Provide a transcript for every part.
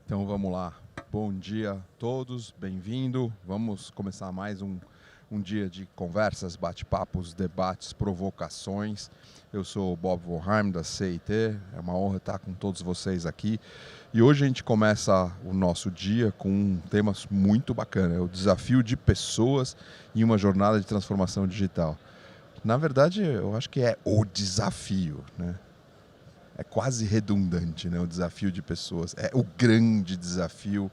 Então vamos lá. Bom dia a todos, bem-vindo. Vamos começar mais um dia de conversas, bate-papos, debates, provocações. Eu sou o Bob Vorheim, da CIT. É uma honra estar com todos vocês aqui. E hoje a gente começa o nosso dia com um tema muito bacana. É o desafio de pessoas em uma jornada de transformação digital. Na verdade, eu acho que é o desafio, né? É quase redundante, né? O desafio de pessoas. É o grande desafio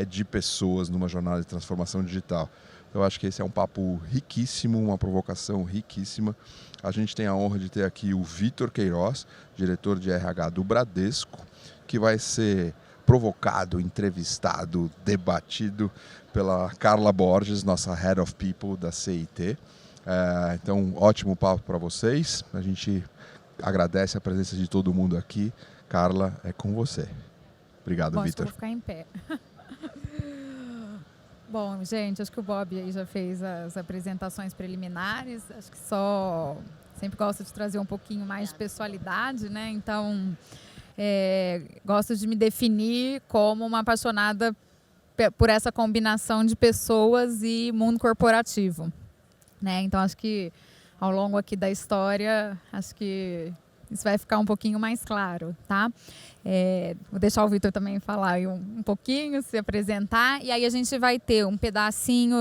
de pessoas numa jornada de transformação digital. Eu acho que esse é um papo riquíssimo, uma provocação riquíssima. A gente tem a honra de ter aqui o Vitor Queiroz, diretor de RH do Bradesco, que vai ser provocado, entrevistado, debatido pela Carla Borges, nossa Head of People da CIT. Então, ótimo papo para vocês. A gente agradece a presença de todo mundo aqui. Carla, é com você. Obrigado, Bom, acho que eu Vitor. vou ficar em pé. Bom, gente, acho que o Bob aí já fez as apresentações preliminares. Acho que sempre gosto de trazer um pouquinho mais de pessoalidade, né? Então, gosto de me definir como uma apaixonada por essa combinação de pessoas e mundo corporativo, né? Então, acho que ao longo aqui da história, acho que isso vai ficar um pouquinho mais claro, tá? Vou deixar o Vitor também falar aí um pouquinho, se apresentar, e aí a gente vai ter um pedacinho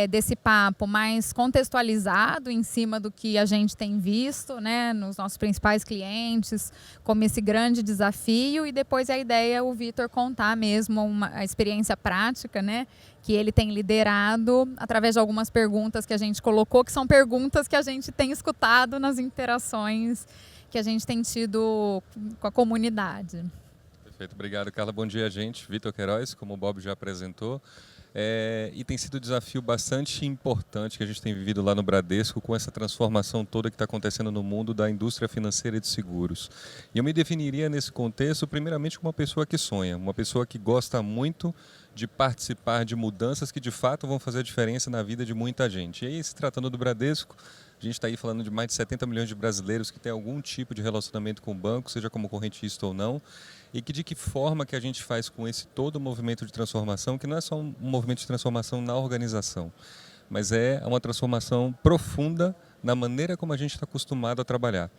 desse papo mais contextualizado em cima do que a gente tem visto, né, nos nossos principais clientes, como esse grande desafio, e depois a ideia é o Vitor contar mesmo a experiência prática, né, que ele tem liderado através de algumas perguntas que a gente colocou, que são perguntas que a gente tem escutado nas interações que a gente tem tido com a comunidade. Perfeito, obrigado, Carla. Bom dia, gente. Vitor Queiroz, como o Bob já apresentou. E tem sido um desafio bastante importante que a gente tem vivido lá no Bradesco com essa transformação toda que está acontecendo no mundo da indústria financeira e de seguros. E eu me definiria nesse contexto, primeiramente, como uma pessoa que sonha, uma pessoa que gosta muito de participar de mudanças que de fato vão fazer a diferença na vida de muita gente. E aí, se tratando do Bradesco, a gente está aí falando de mais de 70 milhões de brasileiros que têm algum tipo de relacionamento com o banco, seja como correntista ou não, e que de que forma que a gente faz com esse todo movimento de transformação, que não é só um movimento de transformação na organização, mas é uma transformação profunda na maneira como a gente está acostumado a trabalhar.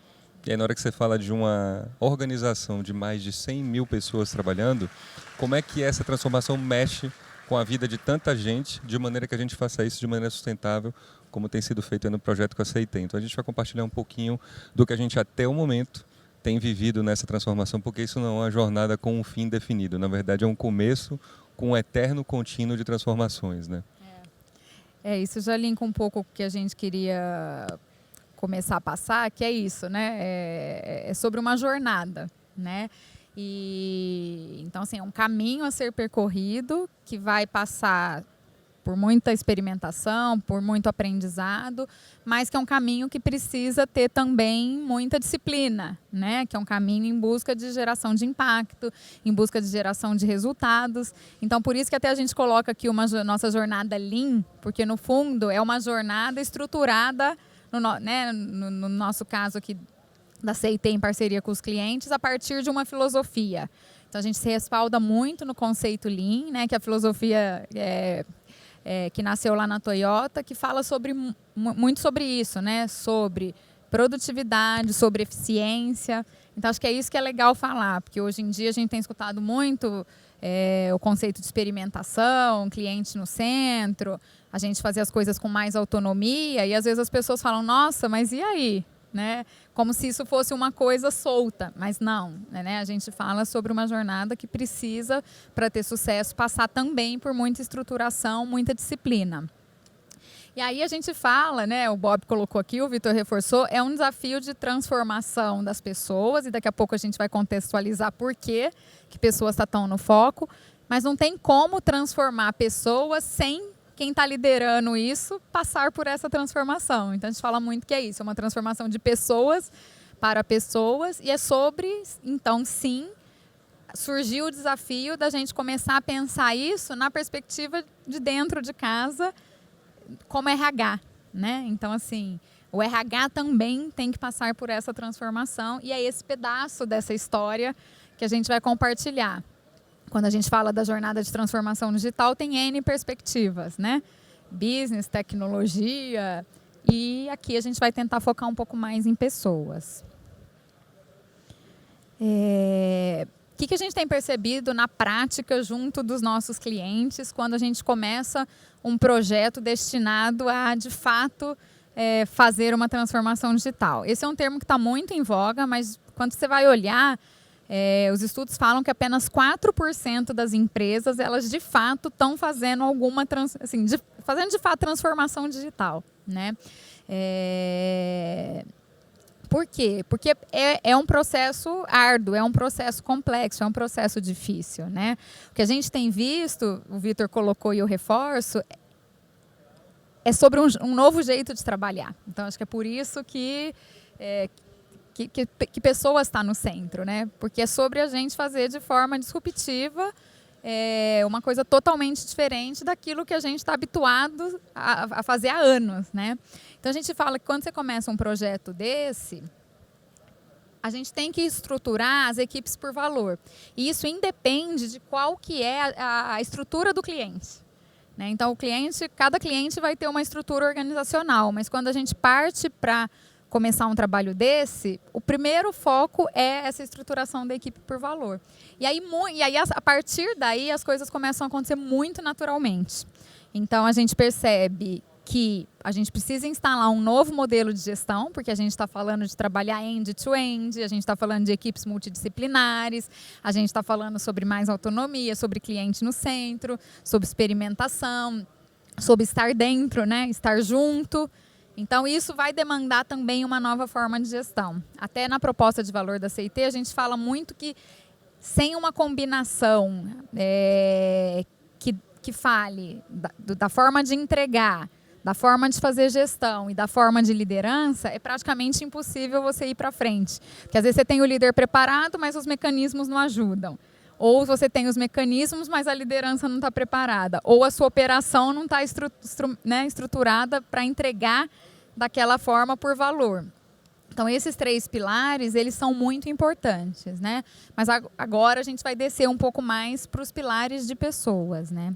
E aí, na hora que você fala de uma organização de mais de 100 mil pessoas trabalhando, como é que essa transformação mexe com a vida de tanta gente, de maneira que a gente faça isso de maneira sustentável, como tem sido feito no projeto com a CIT. Então, a gente vai compartilhar um pouquinho do que a gente até o momento tem vivido nessa transformação, porque isso não é uma jornada com um fim definido. Na verdade, é um começo com um eterno contínuo de transformações, né? Isso já linka um pouco o que a gente queria começar a passar, que é isso, né? É sobre uma jornada, né? E então, assim, é um caminho a ser percorrido que vai passar por muita experimentação, por muito aprendizado, mas que é um caminho que precisa ter também muita disciplina, né? Que é um caminho em busca de geração de impacto, em busca de geração de resultados. Então, por isso que até a gente coloca aqui nossa jornada Lean, porque no fundo é uma jornada estruturada, no nosso caso aqui da CIT em parceria com os clientes, a partir de uma filosofia. Então, a gente se respalda muito no conceito Lean, né? Que a filosofia que nasceu lá na Toyota, que fala muito sobre isso, né? Sobre produtividade, sobre eficiência. Então, acho que é isso que é legal falar, porque hoje em dia a gente tem escutado muito o conceito de experimentação, cliente no centro, a gente fazer as coisas com mais autonomia, e às vezes as pessoas falam, nossa, mas e aí? Né? Como se isso fosse uma coisa solta, mas não, né? A gente fala sobre uma jornada que precisa, para ter sucesso, passar também por muita estruturação, muita disciplina. E aí a gente fala, né? O Bob colocou aqui, o Vitor reforçou, é um desafio de transformação das pessoas, e daqui a pouco a gente vai contextualizar por que pessoas estão no foco, mas não tem como transformar pessoas sem quem está liderando isso passar por essa transformação. Então, a gente fala muito que é isso, é uma transformação de pessoas para pessoas, e é sobre, então, sim, surgiu o desafio da gente começar a pensar isso na perspectiva de dentro de casa, como RH, né? Então, assim, o RH também tem que passar por essa transformação, e é esse pedaço dessa história que a gente vai compartilhar. Quando a gente fala da jornada de transformação digital, tem N perspectivas, né? Business, tecnologia, e aqui a gente vai tentar focar um pouco mais em pessoas. O que a gente tem percebido na prática junto dos nossos clientes quando a gente começa um projeto destinado a, de fato, fazer uma transformação digital? Esse é um termo que está muito em voga, mas quando você vai olhar, os estudos falam que apenas 4% das empresas, elas de fato estão fazendo alguma, fazendo de fato transformação digital, né? Por quê? Porque é um processo árduo, é um processo complexo, é um processo difícil, né? O que a gente tem visto, o Vitor colocou e eu reforço, é sobre um novo jeito de trabalhar. Então, acho que é por isso que pessoas está no centro, né? Porque é sobre a gente fazer de forma disruptiva uma coisa totalmente diferente daquilo que a gente está habituado a fazer há anos, né? Então, a gente fala que quando você começa um projeto desse, a gente tem que estruturar as equipes por valor. E isso independe de qual que é a estrutura do cliente, né? Então, cada cliente vai ter uma estrutura organizacional, mas quando a gente parte para começar um trabalho desse, o primeiro foco é essa estruturação da equipe por valor. E aí, a partir daí, as coisas começam a acontecer muito naturalmente. Então, a gente percebe que a gente precisa instalar um novo modelo de gestão, porque a gente está falando de trabalhar end-to-end, a gente está falando de equipes multidisciplinares, a gente está falando sobre mais autonomia, sobre cliente no centro, sobre experimentação, sobre estar dentro, né? Estar junto. Então, isso vai demandar também uma nova forma de gestão. Até na proposta de valor da CIT, a gente fala muito que sem uma combinação que fale da forma de entregar, da forma de fazer gestão e da forma de liderança, é praticamente impossível você ir para frente. Porque às vezes você tem o líder preparado, mas os mecanismos não ajudam. Ou você tem os mecanismos, mas a liderança não está preparada. Ou a sua operação não está estruturada para entregar daquela forma por valor. Então, esses 3 pilares, eles são muito importantes, né? Mas agora a gente vai descer um pouco mais para os pilares de pessoas, né?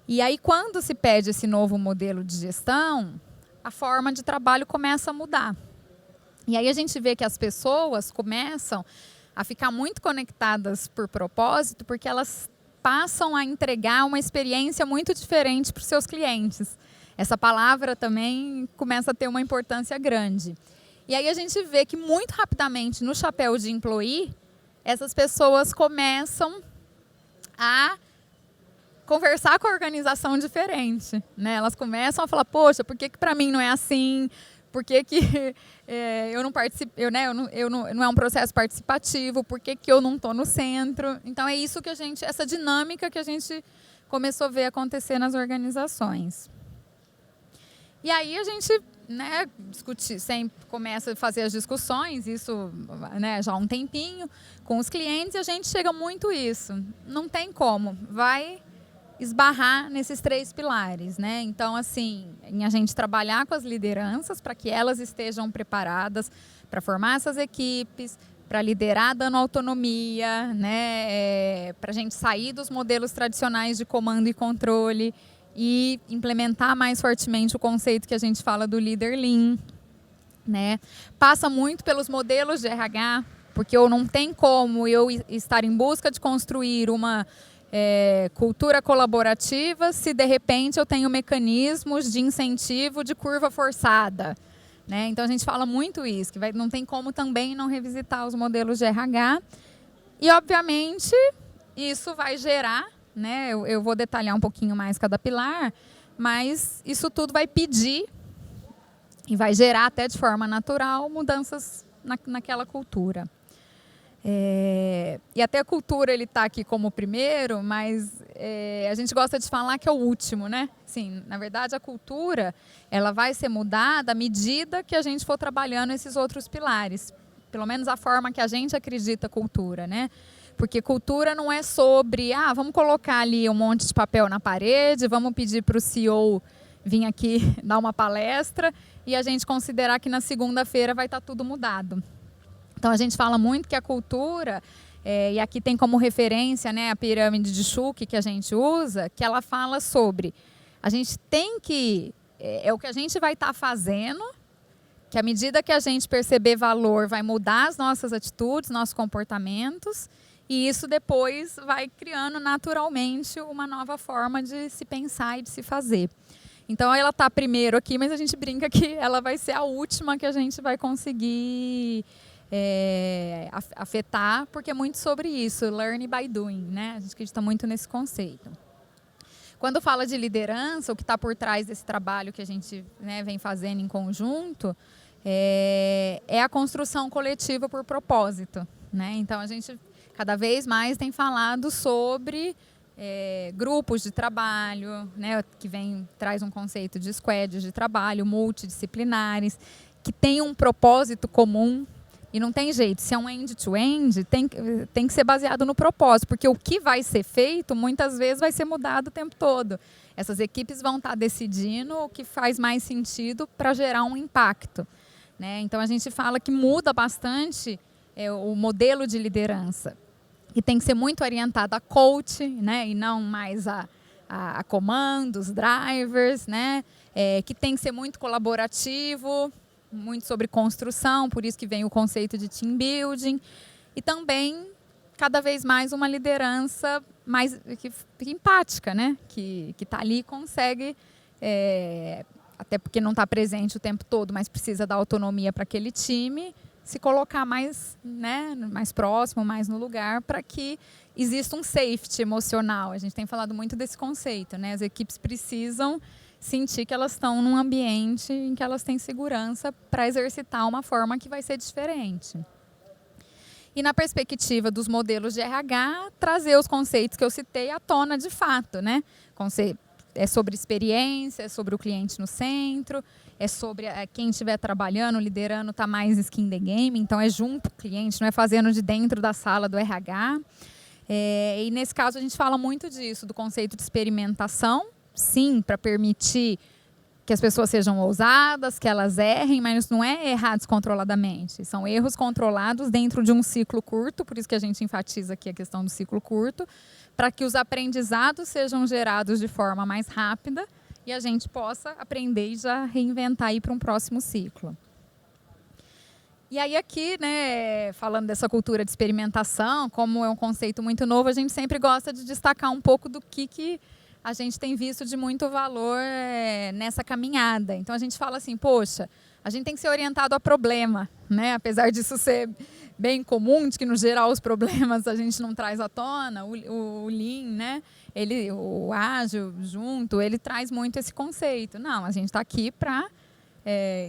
E aí, quando se pede esse novo modelo de gestão, a forma de trabalho começa a mudar. E aí a gente vê que as pessoas começam a ficar muito conectadas por propósito, porque elas passam a entregar uma experiência muito diferente para os seus clientes. Essa palavra também começa a ter uma importância grande. E aí a gente vê que muito rapidamente, no chapéu de employee, essas pessoas começam a conversar com a organização diferente, né? Elas começam a falar, poxa, por que para mim não é assim? Por que eu não participo, não é um processo participativo? Por que eu não estou no centro? Então é isso que essa dinâmica que a gente começou a ver acontecer nas organizações. E aí a gente, né, sempre começa a fazer as discussões, isso, né, já há um tempinho, com os clientes, e a gente chega muito isso. Não tem como, vai esbarrar nesses 3 pilares, né? Então, assim, a gente trabalhar com as lideranças para que elas estejam preparadas para formar essas equipes, para liderar dando autonomia, né? Para a gente sair dos modelos tradicionais de comando e controle e implementar mais fortemente o conceito que a gente fala do líder Lean, né? Passa muito pelos modelos de RH, porque não tem como eu estar em busca de construir uma cultura colaborativa se de repente eu tenho mecanismos de incentivo de curva forçada, né? Então a gente fala muito isso, que não tem como também não revisitar os modelos de RH e obviamente isso vai gerar, né? Eu vou detalhar um pouquinho mais cada pilar, mas isso tudo vai pedir e vai gerar até de forma natural mudanças naquela cultura. E até a cultura ele está aqui como o primeiro, mas a gente gosta de falar que é o último, né? Sim, na verdade a cultura ela vai ser mudada à medida que a gente for trabalhando esses outros pilares, pelo menos a forma que a gente acredita cultura, né? Porque cultura não é sobre, vamos colocar ali um monte de papel na parede, vamos pedir para o CEO vir aqui dar uma palestra e a gente considerar que na segunda-feira vai estar tudo mudado. Então, a gente fala muito que a cultura E aqui tem como referência, né, a pirâmide de Schuch que a gente usa, que ela fala sobre a gente tem que... É o que a gente vai estar fazendo, que à medida que a gente perceber valor, vai mudar as nossas atitudes, nossos comportamentos, e isso depois vai criando naturalmente uma nova forma de se pensar e de se fazer. Então ela está primeiro aqui, mas a gente brinca que ela vai ser a última que a gente vai conseguir afetar, porque é muito sobre isso, learn by doing, né? A gente acredita muito nesse conceito. Quando fala de liderança, o que está por trás desse trabalho que a gente, né, vem fazendo em conjunto é a construção coletiva por propósito, né? Então a gente cada vez mais tem falado sobre grupos de trabalho, né, que traz um conceito de squads de trabalho multidisciplinares, que tem um propósito comum. E não tem jeito, se é um end-to-end, tem que ser baseado no propósito, porque o que vai ser feito, muitas vezes, vai ser mudado o tempo todo. Essas equipes vão estar decidindo o que faz mais sentido para gerar um impacto, né? Então, a gente fala que muda bastante o modelo de liderança, e tem que ser muito orientado a coach, né? E não mais a comandos, drivers, né? Que tem que ser muito colaborativo, muito sobre construção, por isso que vem o conceito de team building, e também cada vez mais uma liderança mais empática, né? Que está ali e consegue, até porque não está presente o tempo todo, mas precisa dar autonomia para aquele time, se colocar mais, né, mais próximo, mais no lugar, para que exista um safety emocional. A gente tem falado muito desse conceito, né? As equipes precisam sentir que elas estão num ambiente em que elas têm segurança para exercitar uma forma que vai ser diferente. E na perspectiva dos modelos de RH, trazer os conceitos que eu citei à tona de fato, né? É sobre experiência, é sobre o cliente no centro, é sobre quem estiver trabalhando, liderando, está mais skin the game, então é junto com o cliente, não é fazendo de dentro da sala do RH. E nesse caso a gente fala muito disso, do conceito de experimentação, sim, para permitir que as pessoas sejam ousadas, que elas errem, mas não é errar descontroladamente. São erros controlados dentro de um ciclo curto, por isso que a gente enfatiza aqui a questão do ciclo curto, para que os aprendizados sejam gerados de forma mais rápida e a gente possa aprender e já reinventar e ir para um próximo ciclo. E aí aqui, né, falando dessa cultura de experimentação, como é um conceito muito novo, a gente sempre gosta de destacar um pouco do que a gente tem visto de muito valor nessa caminhada. Então a gente fala assim, poxa, a gente tem que ser orientado a problema, né? Apesar disso ser bem comum, de que no geral os problemas a gente não traz à tona, o Lean, né? O ágil junto, ele traz muito esse conceito. Não, a gente está aqui para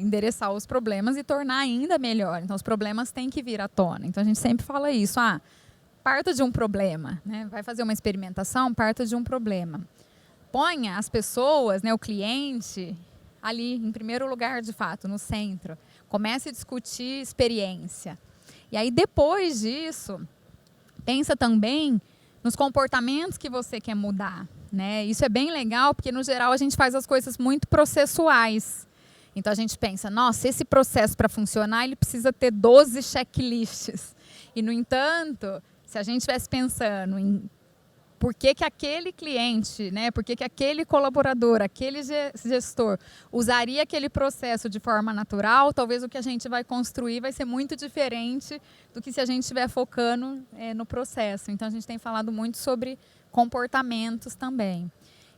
endereçar os problemas e tornar ainda melhor. Então os problemas têm que vir à tona. Então a gente sempre fala isso, parta de um problema, né? Vai fazer uma experimentação, parta de um problema. Ponha as pessoas, né, o cliente, ali em primeiro lugar, de fato, no centro. Comece a discutir experiência. E aí, depois disso, pensa também nos comportamentos que você quer mudar, né? Isso é bem legal, porque, no geral, a gente faz as coisas muito processuais. Então, a gente pensa, nossa, esse processo para funcionar, ele precisa ter 12 checklists. E, no entanto, se a gente estivesse pensando em por que aquele cliente, né, por que aquele colaborador, aquele gestor usaria aquele processo de forma natural, talvez o que a gente vai construir vai ser muito diferente do que se a gente estiver focando no processo. Então, a gente tem falado muito sobre comportamentos também.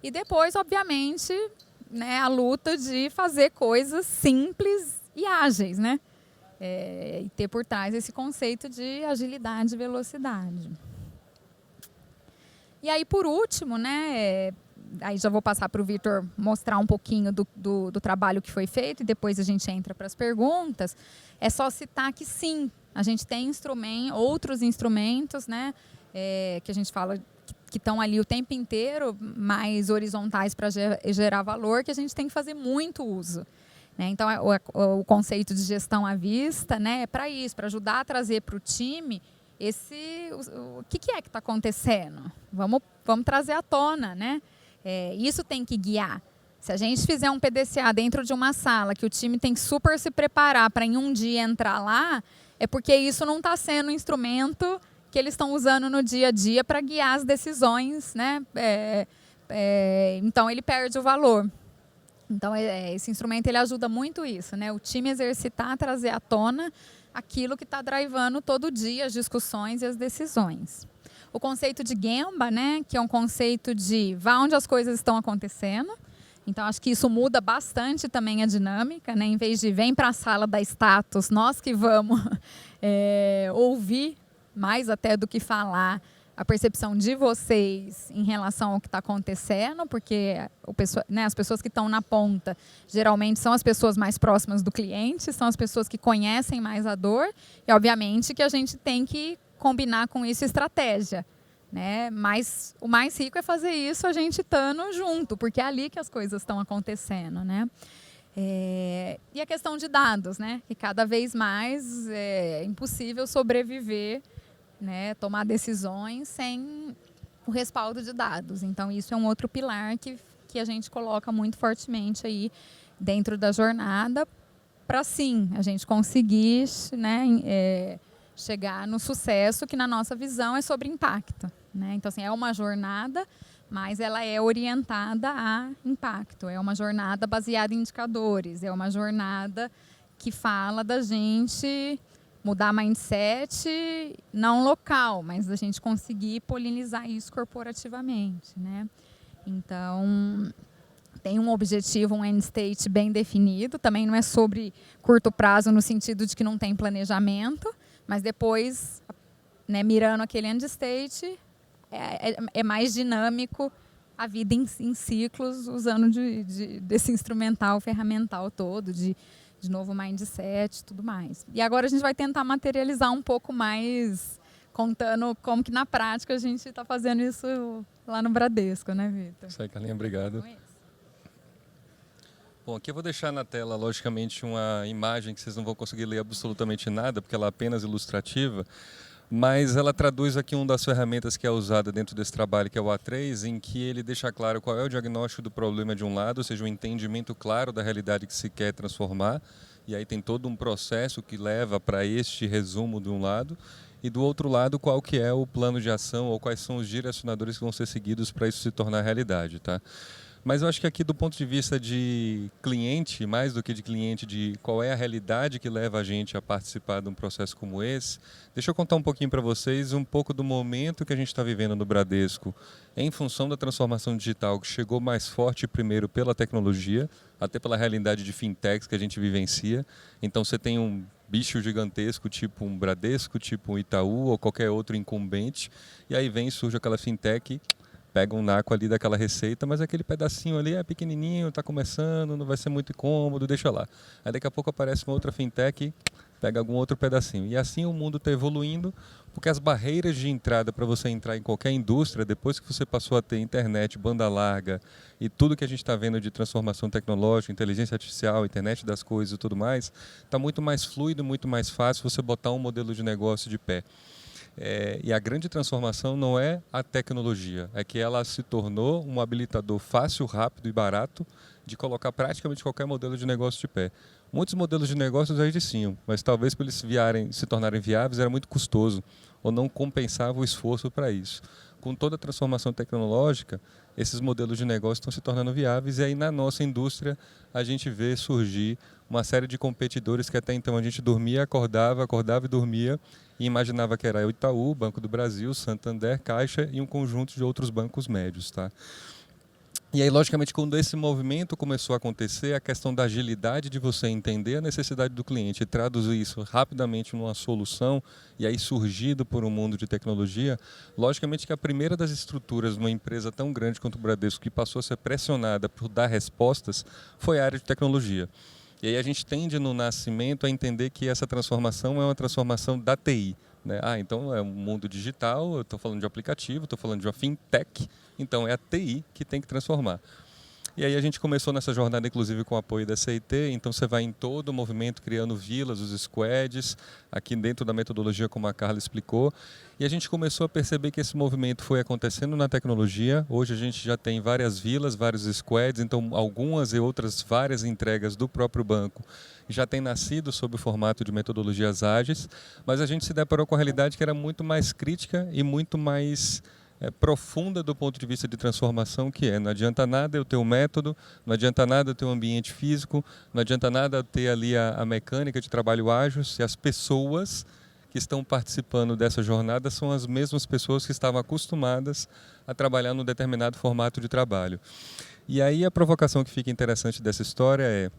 E depois, obviamente, né, a luta de fazer coisas simples e ágeis, né? E ter por trás esse conceito de agilidade e velocidade. E aí, por último, né, aí já vou passar para o Vitor mostrar um pouquinho do trabalho que foi feito e depois a gente entra para as perguntas. É só citar que sim, a gente tem outros instrumentos, né, que a gente fala que estão ali o tempo inteiro, mais horizontais para gerar valor, que a gente tem que fazer muito uso. Né? Então, o conceito de gestão à vista, né, é para isso, para ajudar a trazer para o time o que é que está acontecendo. Vamos trazer à tona, né? Isso tem que guiar. Se a gente fizer um PDCA dentro de uma sala que o time tem que super se preparar para em um dia entrar lá, é porque isso não está sendo um instrumento que eles estão usando no dia a dia para guiar as decisões, né? Então ele perde o valor. Então esse instrumento ele ajuda muito isso, né? O time exercitar, trazer à tona aquilo que está drivando todo dia as discussões e as decisões. O conceito de Gemba, né? Que é um conceito de vá onde as coisas estão acontecendo. Então, acho que isso muda bastante também a dinâmica, né? Em vez de vem para a sala da status, nós que vamos ouvir mais até do que falar a percepção de vocês em relação ao que está acontecendo, porque as pessoas que estão na ponta geralmente são as pessoas mais próximas do cliente, são as pessoas que conhecem mais a dor, e obviamente que a gente tem que combinar com isso estratégia. Né? Mas o mais rico é fazer isso a gente estando junto, porque é ali que as coisas estão acontecendo. Né? E a questão de dados, né? Que cada vez mais é impossível sobreviver, né? Tomar decisões sem o respaldo de dados. Então, isso é um outro pilar que a gente coloca muito fortemente aí dentro da jornada para, sim, a gente conseguir, né, chegar no sucesso que, na nossa visão, é sobre impacto. Né? Então, assim, é uma jornada, mas ela é orientada a impacto. É uma jornada baseada em indicadores. É uma jornada que fala da gente mudar mindset, não local, mas da gente conseguir polinizar isso corporativamente. Né? Então, tem um objetivo, um end state bem definido. Também não é sobre curto prazo no sentido de que não tem planejamento, mas depois, né, mirando aquele end state, é mais dinâmico a vida em ciclos, usando desse instrumental, ferramental todo, de novo mindset e tudo mais. E agora a gente vai tentar materializar um pouco mais, contando como que na prática a gente está fazendo isso lá no Bradesco, né, Vitor? Isso aí, Carlinha, obrigado. Bom, aqui eu vou deixar na tela, logicamente, uma imagem que vocês não vão conseguir ler absolutamente nada, porque ela é apenas ilustrativa, mas ela traduz aqui uma das ferramentas que é usada dentro desse trabalho, que é o A3, em que ele deixa claro qual é o diagnóstico do problema de um lado, ou seja, um entendimento claro da realidade que se quer transformar, e aí tem todo um processo que leva para este resumo de um lado, e do outro lado, qual que é o plano de ação, ou quais são os direcionadores que vão ser seguidos para isso se tornar realidade, tá? Mas eu acho que aqui do ponto de vista de cliente, mais do que de cliente, de qual é a realidade que leva a gente a participar de um processo como esse, deixa eu contar um pouquinho para vocês um pouco do momento que a gente está vivendo no Bradesco em função da transformação digital que chegou mais forte primeiro pela tecnologia, até pela realidade de fintechs que a gente vivencia. Então você tem um bicho gigantesco, tipo um Bradesco, tipo um Itaú ou qualquer outro incumbente, e aí surge aquela fintech, pega um naco ali daquela receita, mas aquele pedacinho ali é pequenininho, está começando, não vai ser muito incômodo, deixa lá. Aí daqui a pouco aparece uma outra fintech, pega algum outro pedacinho. E assim o mundo está evoluindo, porque as barreiras de entrada para você entrar em qualquer indústria, depois que você passou a ter internet, banda larga e tudo que a gente está vendo de transformação tecnológica, inteligência artificial, internet das coisas e tudo mais, está muito mais fluido, muito mais fácil você botar um modelo de negócio de pé. E a grande transformação não é a tecnologia, é que ela se tornou um habilitador fácil, rápido e barato de colocar praticamente qualquer modelo de negócio de pé. Muitos modelos de negócios já existiam, mas talvez para eles se tornarem viáveis era muito custoso ou não compensava o esforço para isso. Com toda a transformação tecnológica, esses modelos de negócio estão se tornando viáveis e aí na nossa indústria a gente vê surgir uma série de competidores que até então a gente dormia, acordava e dormia e imaginava que era o Itaú, Banco do Brasil, Santander, Caixa e um conjunto de outros bancos médios, tá? E aí, logicamente, quando esse movimento começou a acontecer, a questão da agilidade de você entender a necessidade do cliente e traduzir isso rapidamente numa solução, e aí surgido por um mundo de tecnologia, logicamente que a primeira das estruturas de uma empresa tão grande quanto o Bradesco, que passou a ser pressionada por dar respostas, foi a área de tecnologia. E aí a gente tende no nascimento a entender que essa transformação é uma transformação da TI. Né? Então é um mundo digital, eu estou falando de aplicativo, estou falando de uma fintech, então é a TI que tem que transformar. E aí a gente começou nessa jornada, inclusive, com o apoio da CIT, então você vai em todo o movimento criando vilas, os squads, aqui dentro da metodologia, como a Carla explicou, e a gente começou a perceber que esse movimento foi acontecendo na tecnologia. Hoje a gente já tem várias vilas, vários squads, então algumas e outras várias entregas do próprio banco já têm nascido sob o formato de metodologias ágeis, mas a gente se deparou com a realidade que era muito mais crítica e muito mais profunda do ponto de vista de transformação, que não adianta nada eu ter o método, não adianta nada eu ter um ambiente físico, não adianta nada eu ter ali a mecânica de trabalho ágil, se as pessoas que estão participando dessa jornada são as mesmas pessoas que estavam acostumadas a trabalhar num determinado formato de trabalho. E aí a provocação que fica interessante dessa história é,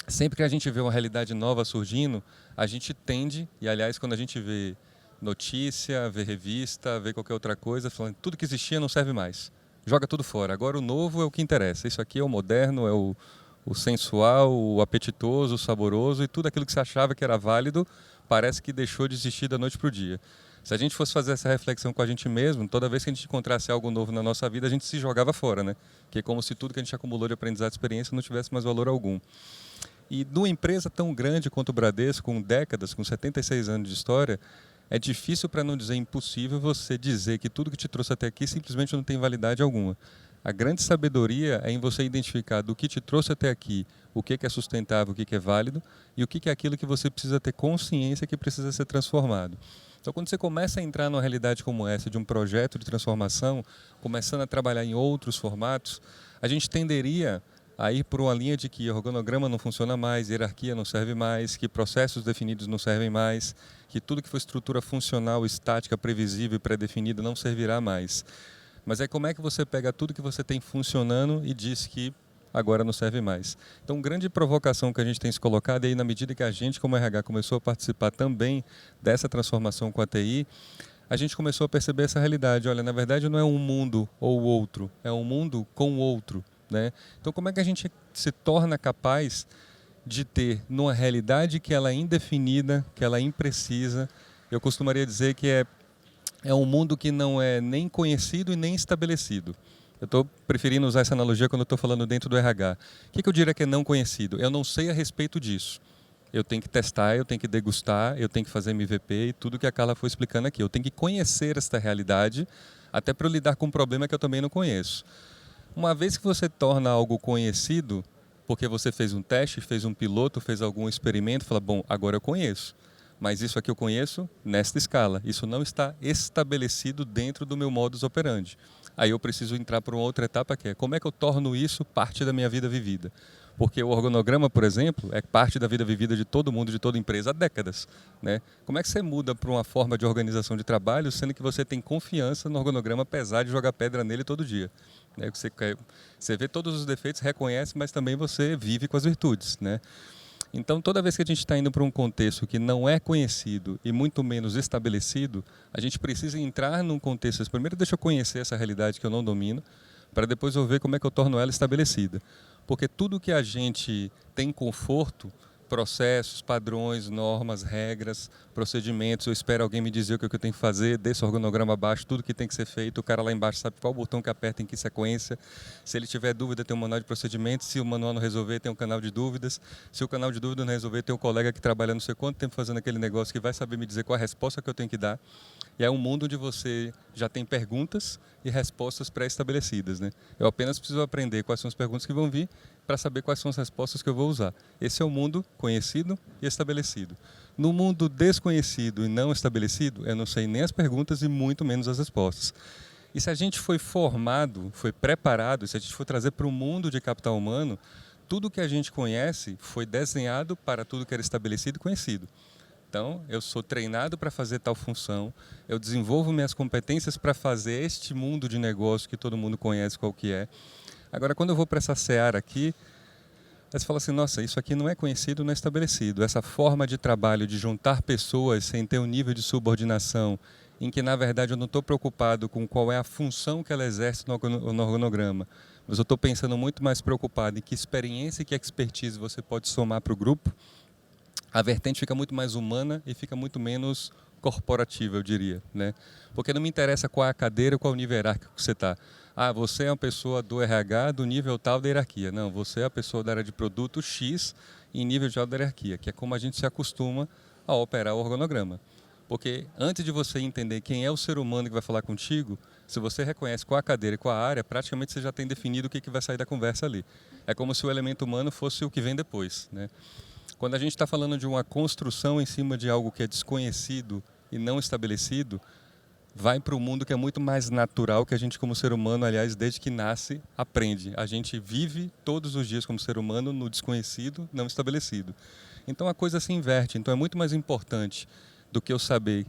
sempre que a gente vê uma realidade nova surgindo, a gente tende, e aliás quando a gente vê notícia, ver revista, ver qualquer outra coisa, falando tudo que existia não serve mais. Joga tudo fora. Agora o novo é o que interessa. Isso aqui é o moderno, é o sensual, o apetitoso, o saboroso, e tudo aquilo que você achava que era válido parece que deixou de existir da noite para o dia. Se a gente fosse fazer essa reflexão com a gente mesmo, toda vez que a gente encontrasse algo novo na nossa vida, a gente se jogava fora, né? Que é como se tudo que a gente acumulou de aprendizado e experiência não tivesse mais valor algum. E numa empresa tão grande quanto o Bradesco, com décadas, com 76 anos de história, é difícil, para não dizer impossível, você dizer que tudo que te trouxe até aqui simplesmente não tem validade alguma. A grande sabedoria é em você identificar do que te trouxe até aqui, o que é sustentável, o que é válido e o que é aquilo que você precisa ter consciência que precisa ser transformado. Então, quando você começa a entrar numa realidade como essa, de um projeto de transformação, começando a trabalhar em outros formatos, a gente tenderia a ir por uma linha de que organograma não funciona mais, hierarquia não serve mais, que processos definidos não servem mais, que tudo que for estrutura funcional, estática, previsível e pré-definida não servirá mais. Mas aí como é que você pega tudo que você tem funcionando e diz que agora não serve mais? Então, grande provocação que a gente tem se colocado, e aí na medida que a gente, como RH, começou a participar também dessa transformação com a TI, a gente começou a perceber essa realidade. Olha, na verdade não é um mundo ou outro, é um mundo com o outro. Né? Então, como é que a gente se torna capaz de ter numa realidade que ela é indefinida, que ela é imprecisa? Eu costumaria dizer que é um mundo que não é nem conhecido e nem estabelecido. Eu estou preferindo usar essa analogia quando eu estou falando dentro do RH. O que eu diria que é não conhecido? Eu não sei a respeito disso. Eu tenho que testar, eu tenho que degustar, eu tenho que fazer MVP e tudo que a Carla foi explicando aqui. Eu tenho que conhecer esta realidade até para eu lidar com um problema que eu também não conheço. Uma vez que você torna algo conhecido, porque você fez um teste, fez um piloto, fez algum experimento, fala, bom, agora eu conheço. Mas isso aqui eu conheço nesta escala. Isso não está estabelecido dentro do meu modus operandi. Aí eu preciso entrar para uma outra etapa que é como é que eu torno isso parte da minha vida vivida. Porque o organograma, por exemplo, é parte da vida vivida de todo mundo, de toda empresa há décadas. Né? Como é que você muda para uma forma de organização de trabalho, sendo que você tem confiança no organograma, apesar de jogar pedra nele todo dia? Né? Você vê todos os defeitos, reconhece, mas também você vive com as virtudes. Né? Então, toda vez que a gente está indo para um contexto que não é conhecido e muito menos estabelecido, a gente precisa entrar num contexto. Primeiro, deixa eu conhecer essa realidade que eu não domino, para depois eu ver como é que eu torno ela estabelecida. Porque tudo que a gente tem conforto, processos, padrões, normas, regras, procedimentos, eu espero alguém me dizer o que eu tenho que fazer, desse organograma abaixo, tudo que tem que ser feito, o cara lá embaixo sabe qual botão que aperta, em que sequência, se ele tiver dúvida tem um manual de procedimentos, se o manual não resolver tem um canal de dúvidas, se o canal de dúvida não resolver tem um colega que trabalha não sei quanto tempo fazendo aquele negócio que vai saber me dizer qual a resposta que eu tenho que dar. E é um mundo onde você já tem perguntas e respostas pré-estabelecidas. Né? Eu apenas preciso aprender quais são as perguntas que vão vir para saber quais são as respostas que eu vou usar. Esse é o mundo conhecido e estabelecido. No mundo desconhecido e não estabelecido, eu não sei nem as perguntas e muito menos as respostas. E se a gente foi formado, foi preparado, se a gente for trazer para o mundo de capital humano, tudo que a gente conhece foi desenhado para tudo que era estabelecido e conhecido. Então, eu sou treinado para fazer tal função, eu desenvolvo minhas competências para fazer este mundo de negócio que todo mundo conhece qual que é. Agora, quando eu vou para essa seara aqui, você fala assim, nossa, isso aqui não é conhecido, não é estabelecido. Essa forma de trabalho, de juntar pessoas sem ter um nível de subordinação, em que, na verdade, eu não estou preocupado com qual é a função que ela exerce no organograma, mas eu estou pensando muito mais preocupado em que experiência e que expertise você pode somar para o grupo, a vertente fica muito mais humana e fica muito menos corporativa, eu diria. Né? Porque não me interessa qual é a cadeira, qual é o nível hierárquico que você está. Ah, você é uma pessoa do RH do nível tal da hierarquia. Não, você é a pessoa da área de produto X em nível tal da hierarquia, que é como a gente se acostuma a operar o organograma. Porque antes de você entender quem é o ser humano que vai falar contigo, se você reconhece qual a cadeira e qual a área, praticamente você já tem definido o que vai sair da conversa ali. É como se o elemento humano fosse o que vem depois, né? Quando a gente está falando de uma construção em cima de algo que é desconhecido e não estabelecido, vai para o mundo que é muito mais natural que a gente como ser humano, aliás, desde que nasce, aprende. A gente vive todos os dias como ser humano no desconhecido, não estabelecido. Então a coisa se inverte. Então é muito mais importante do que eu saber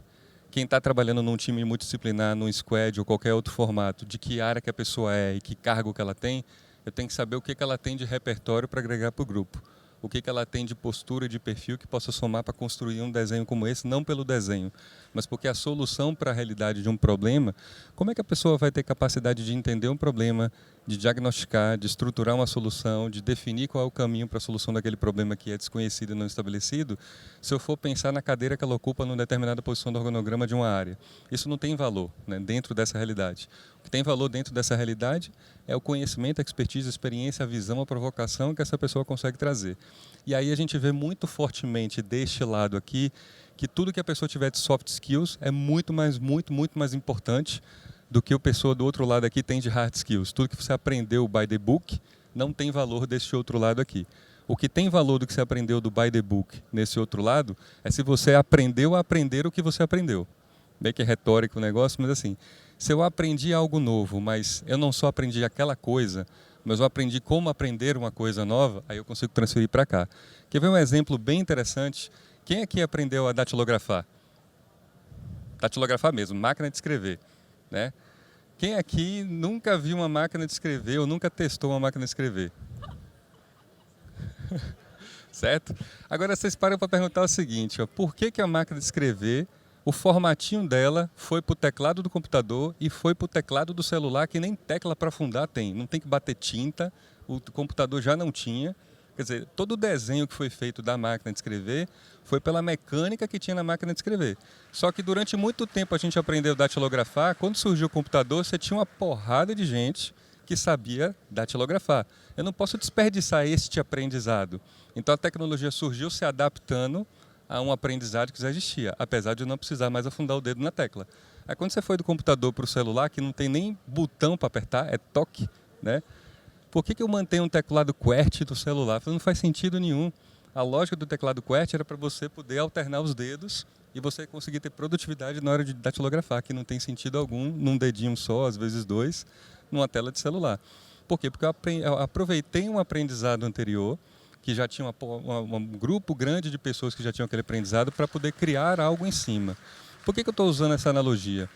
quem está trabalhando num time multidisciplinar, num squad ou qualquer outro formato, de que área que a pessoa é e que cargo que ela tem, eu tenho que saber o que ela tem de repertório para agregar para o grupo. O que ela tem de postura e de perfil que possa somar para construir um desenho como esse, não pelo desenho, mas porque a solução para a realidade de um problema, como é que a pessoa vai ter capacidade de entender um problema, de diagnosticar, de estruturar uma solução, de definir qual é o caminho para a solução daquele problema que é desconhecido e não estabelecido, se eu for pensar na cadeira que ela ocupa numa determinada posição do organograma de uma área. Isso não tem valor, né, dentro dessa realidade. O que tem valor dentro dessa realidade é o conhecimento, a expertise, a experiência, a visão, a provocação que essa pessoa consegue trazer. E aí a gente vê muito fortemente deste lado aqui que tudo que a pessoa tiver de soft skills é muito mais importante do que a pessoa do outro lado aqui tem de hard skills. Tudo que você aprendeu by the book não tem valor deste outro lado aqui. O que tem valor do que você aprendeu do by the book nesse outro lado é se você aprendeu a aprender o que você aprendeu. Bem que é retórico o negócio, mas assim, se eu aprendi algo novo, mas eu não só aprendi aquela coisa, mas eu aprendi como aprender uma coisa nova, aí eu consigo transferir para cá. Quer ver um exemplo bem interessante? Quem aqui aprendeu a datilografar? Datilografar mesmo, máquina de escrever, né? Quem aqui nunca viu uma máquina de escrever ou nunca testou uma máquina de escrever? Certo? Agora vocês param para perguntar o seguinte, ó, por que a máquina de escrever, o formatinho dela foi para o teclado do computador e foi para o teclado do celular, que nem tecla para afundar tem. Não tem que bater tinta, o computador já não tinha. Quer dizer, todo o desenho que foi feito da máquina de escrever foi pela mecânica que tinha na máquina de escrever. Só que durante muito tempo a gente aprendeu a datilografar. Quando surgiu o computador, você tinha uma porrada de gente que sabia datilografar. Eu não posso desperdiçar este aprendizado. Então a tecnologia surgiu se adaptando a um aprendizado que já existia, apesar de eu não precisar mais afundar o dedo na tecla. Aí quando você foi do computador para o celular, que não tem nem botão para apertar, é toque, né? Por que eu mantenho um teclado QWERTY do celular? Não faz sentido nenhum. A lógica do teclado QWERTY era para você poder alternar os dedos e você conseguir ter produtividade na hora de datilografar, que não tem sentido algum num dedinho só, às vezes dois, numa tela de celular. Por quê? Porque eu aproveitei um aprendizado anterior, que já tinha um grupo grande de pessoas que já tinham aquele aprendizado, para poder criar algo em cima. Por que eu estou usando essa analogia?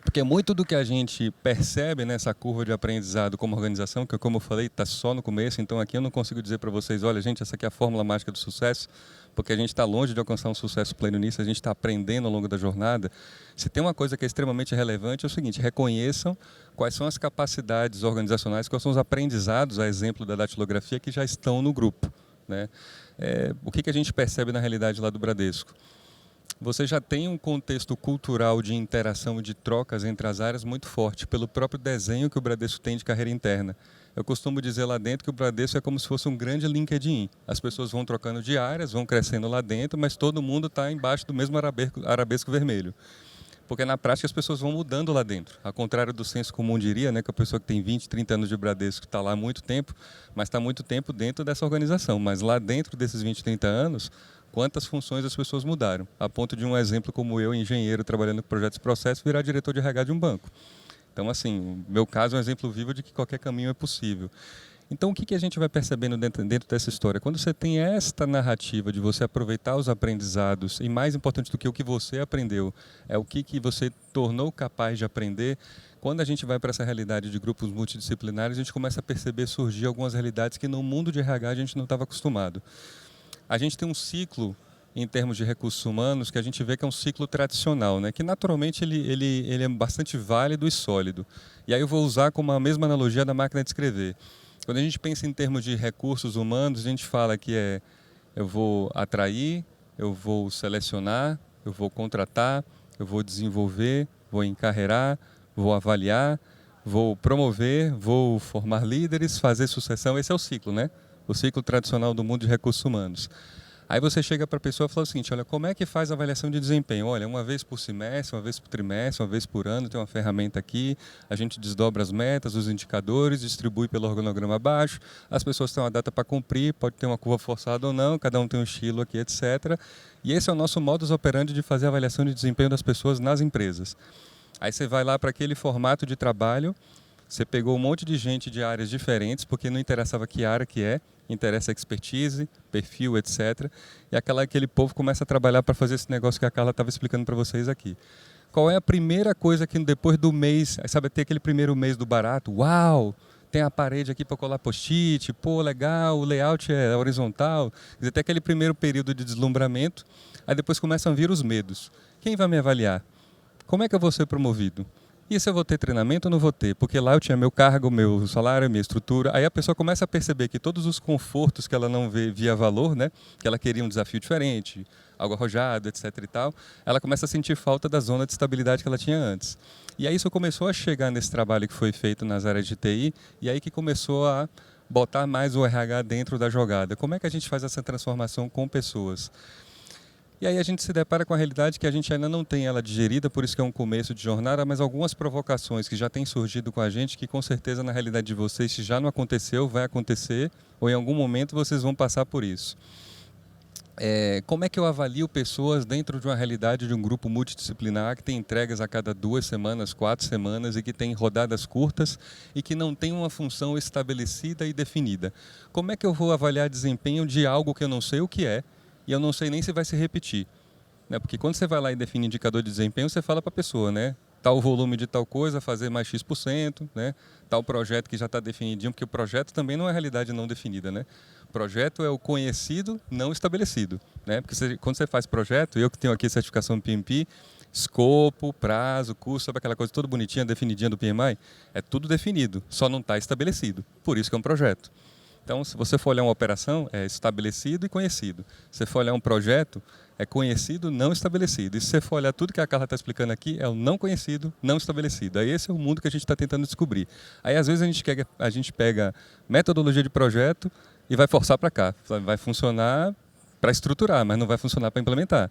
Porque muito do que a gente percebe nessa curva de aprendizado como organização, que como eu falei, está só no começo, então aqui eu não consigo dizer para vocês, olha gente, essa aqui é a fórmula mágica do sucesso, porque a gente está longe de alcançar um sucesso pleno nisso, a gente está aprendendo ao longo da jornada. Se tem uma coisa que é extremamente relevante, é o seguinte, reconheçam quais são as capacidades organizacionais, quais são os aprendizados, a exemplo da datilografia, que já estão no grupo, né? O que a gente percebe na realidade lá do Bradesco? Você já tem um contexto cultural de interação e de trocas entre as áreas muito forte, pelo próprio desenho que o Bradesco tem de carreira interna. Eu costumo dizer lá dentro que o Bradesco é como se fosse um grande LinkedIn. As pessoas vão trocando de áreas, vão crescendo lá dentro, mas todo mundo está embaixo do mesmo arabesco vermelho. Porque na prática as pessoas vão mudando lá dentro. Ao contrário do senso comum diria, né, que a pessoa que tem 20, 30 anos de Bradesco está lá há muito tempo, mas está muito tempo dentro dessa organização. Mas lá dentro desses 20, 30 anos, quantas funções as pessoas mudaram? A ponto de um exemplo como eu, engenheiro, trabalhando com projetos e processos, virar diretor de RH de um banco. Então, assim, o meu caso é um exemplo vivo de que qualquer caminho é possível. Então, o que a gente vai percebendo dentro dessa história? Quando você tem esta narrativa de você aproveitar os aprendizados, e mais importante do que o que você aprendeu, é o que você tornou capaz de aprender, quando a gente vai para essa realidade de grupos multidisciplinares, a gente começa a perceber surgir algumas realidades que no mundo de RH a gente não estava acostumado. A gente tem um ciclo, em termos de recursos humanos, que a gente vê que é um ciclo tradicional, né? Que naturalmente ele é bastante válido e sólido. E aí eu vou usar como a mesma analogia da máquina de escrever. Quando a gente pensa em termos de recursos humanos, a gente fala que eu vou atrair, eu vou selecionar, eu vou contratar, eu vou desenvolver, vou encarreirar, vou avaliar, vou promover, vou formar líderes, fazer sucessão. Esse é o ciclo, né? O ciclo tradicional do mundo de recursos humanos. Aí você chega para a pessoa e fala o seguinte, olha, como é que faz a avaliação de desempenho? Olha, uma vez por semestre, uma vez por trimestre, uma vez por ano, tem uma ferramenta aqui, a gente desdobra as metas, os indicadores, distribui pelo organograma abaixo, as pessoas têm uma data para cumprir, pode ter uma curva forçada ou não, cada um tem um estilo aqui, etc. E esse é o nosso modus operandi de fazer a avaliação de desempenho das pessoas nas empresas. Aí você vai lá para aquele formato de trabalho, você pegou um monte de gente de áreas diferentes, porque não interessava que área que é, interessa expertise, perfil, etc. E aquele povo começa a trabalhar para fazer esse negócio que a Carla estava explicando para vocês aqui. Qual é a primeira coisa que depois do mês, sabe, ter aquele primeiro mês do barato? Uau! Tem a parede aqui para colar post-it, pô, legal, o layout é horizontal. Quer dizer, tem aquele primeiro período de deslumbramento, aí depois começam a vir os medos. Quem vai me avaliar? Como é que eu vou ser promovido? E se eu vou ter treinamento ou não vou ter? Porque lá eu tinha meu cargo, meu salário, minha estrutura. Aí a pessoa começa a perceber que todos os confortos que ela não via valor, né? Que ela queria um desafio diferente, algo arrojado, etc. e tal, ela começa a sentir falta da zona de estabilidade que ela tinha antes. E aí isso começou a chegar nesse trabalho que foi feito nas áreas de TI, e aí que começou a botar mais o RH dentro da jogada. Como é que a gente faz essa transformação com pessoas? E aí a gente se depara com a realidade que a gente ainda não tem ela digerida, por isso que é um começo de jornada, mas algumas provocações que já têm surgido com a gente, que com certeza na realidade de vocês, se já não aconteceu, vai acontecer, ou em algum momento vocês vão passar por isso. Como é que eu avalio pessoas dentro de uma realidade de um grupo multidisciplinar que tem entregas a cada 2 semanas, 4 semanas e que tem rodadas curtas e que não tem uma função estabelecida e definida? Como é que eu vou avaliar desempenho de algo que eu não sei o que é, e eu não sei nem se vai se repetir, né? Porque quando você vai lá e define indicador de desempenho, você fala para a pessoa, né? Tal volume de tal coisa, fazer mais X%, né? Tal projeto que já está definidinho, porque o projeto também não é realidade não definida, né? O projeto é o conhecido não estabelecido, né? Porque quando você faz projeto, eu que tenho aqui a certificação do PMP, escopo, prazo, custo, sabe aquela coisa toda bonitinha, definidinha do PMI? É tudo definido, só não está estabelecido. Por isso que é um projeto. Então, se você for olhar uma operação, é estabelecido e conhecido. Se você for olhar um projeto, é conhecido, não estabelecido. E se você for olhar tudo que a Carla está explicando aqui, é o não conhecido, não estabelecido. Aí esse é o mundo que a gente está tentando descobrir. Aí, às vezes, a gente pega metodologia de projeto e vai forçar para cá. Vai funcionar para estruturar, mas não vai funcionar para implementar,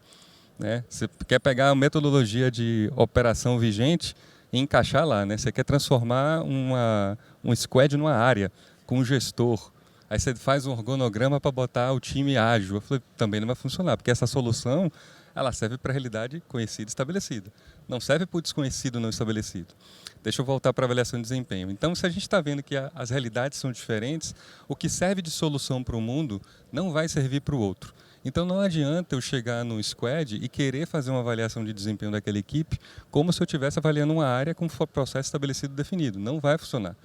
né? Você quer pegar a metodologia de operação vigente e encaixar lá, né? Você quer transformar um squad numa área, com um gestor. Aí você faz um organograma para botar o time ágil. Eu falei, também não vai funcionar, porque essa solução ela serve para a realidade conhecida e estabelecida. Não serve para o desconhecido não estabelecido. Deixa eu voltar para a avaliação de desempenho. Então, se a gente está vendo que as realidades são diferentes, o que serve de solução para o mundo não vai servir para o outro. Então, não adianta eu chegar no squad e querer fazer uma avaliação de desempenho daquela equipe como se eu estivesse avaliando uma área com um processo estabelecido e definido. Não vai funcionar.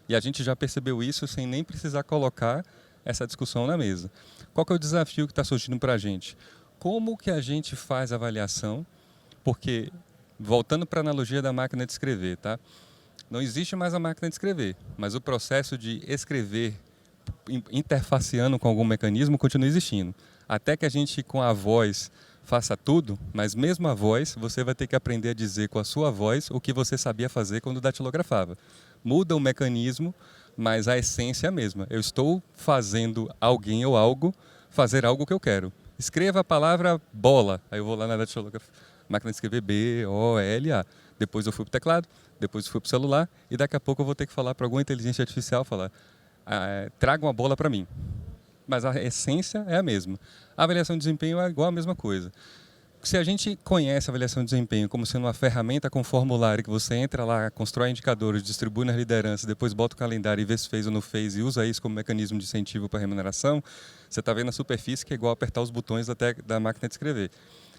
E a gente já percebeu isso sem nem precisar colocar essa discussão na mesa. Qual que é o desafio que está surgindo para a gente? Como que a gente faz a avaliação? Porque, voltando para a analogia da máquina de escrever, tá? Não existe mais a máquina de escrever, mas o processo de escrever interfaceando com algum mecanismo continua existindo. Até que a gente, com a voz, faça tudo, mas mesmo a voz, você vai ter que aprender a dizer com a sua voz o que você sabia fazer quando datilografava. Muda o mecanismo, mas a essência é a mesma. Eu estou fazendo alguém ou algo fazer algo que eu quero. Escreva a palavra bola. Aí eu vou lá na máquina de escrever B-O-L-A. Depois eu fui para o teclado, depois eu fui para o celular e daqui a pouco eu vou ter que falar para alguma inteligência artificial, falar, traga uma bola para mim. Mas a essência é a mesma. A avaliação de desempenho é igual a mesma coisa. Se a gente conhece a avaliação de desempenho como sendo uma ferramenta com formulário que você entra lá, constrói indicadores, distribui na liderança, depois bota o calendário e vê se fez ou não fez e usa isso como mecanismo de incentivo para remuneração, você está vendo a superfície que é igual apertar os botões da máquina de escrever.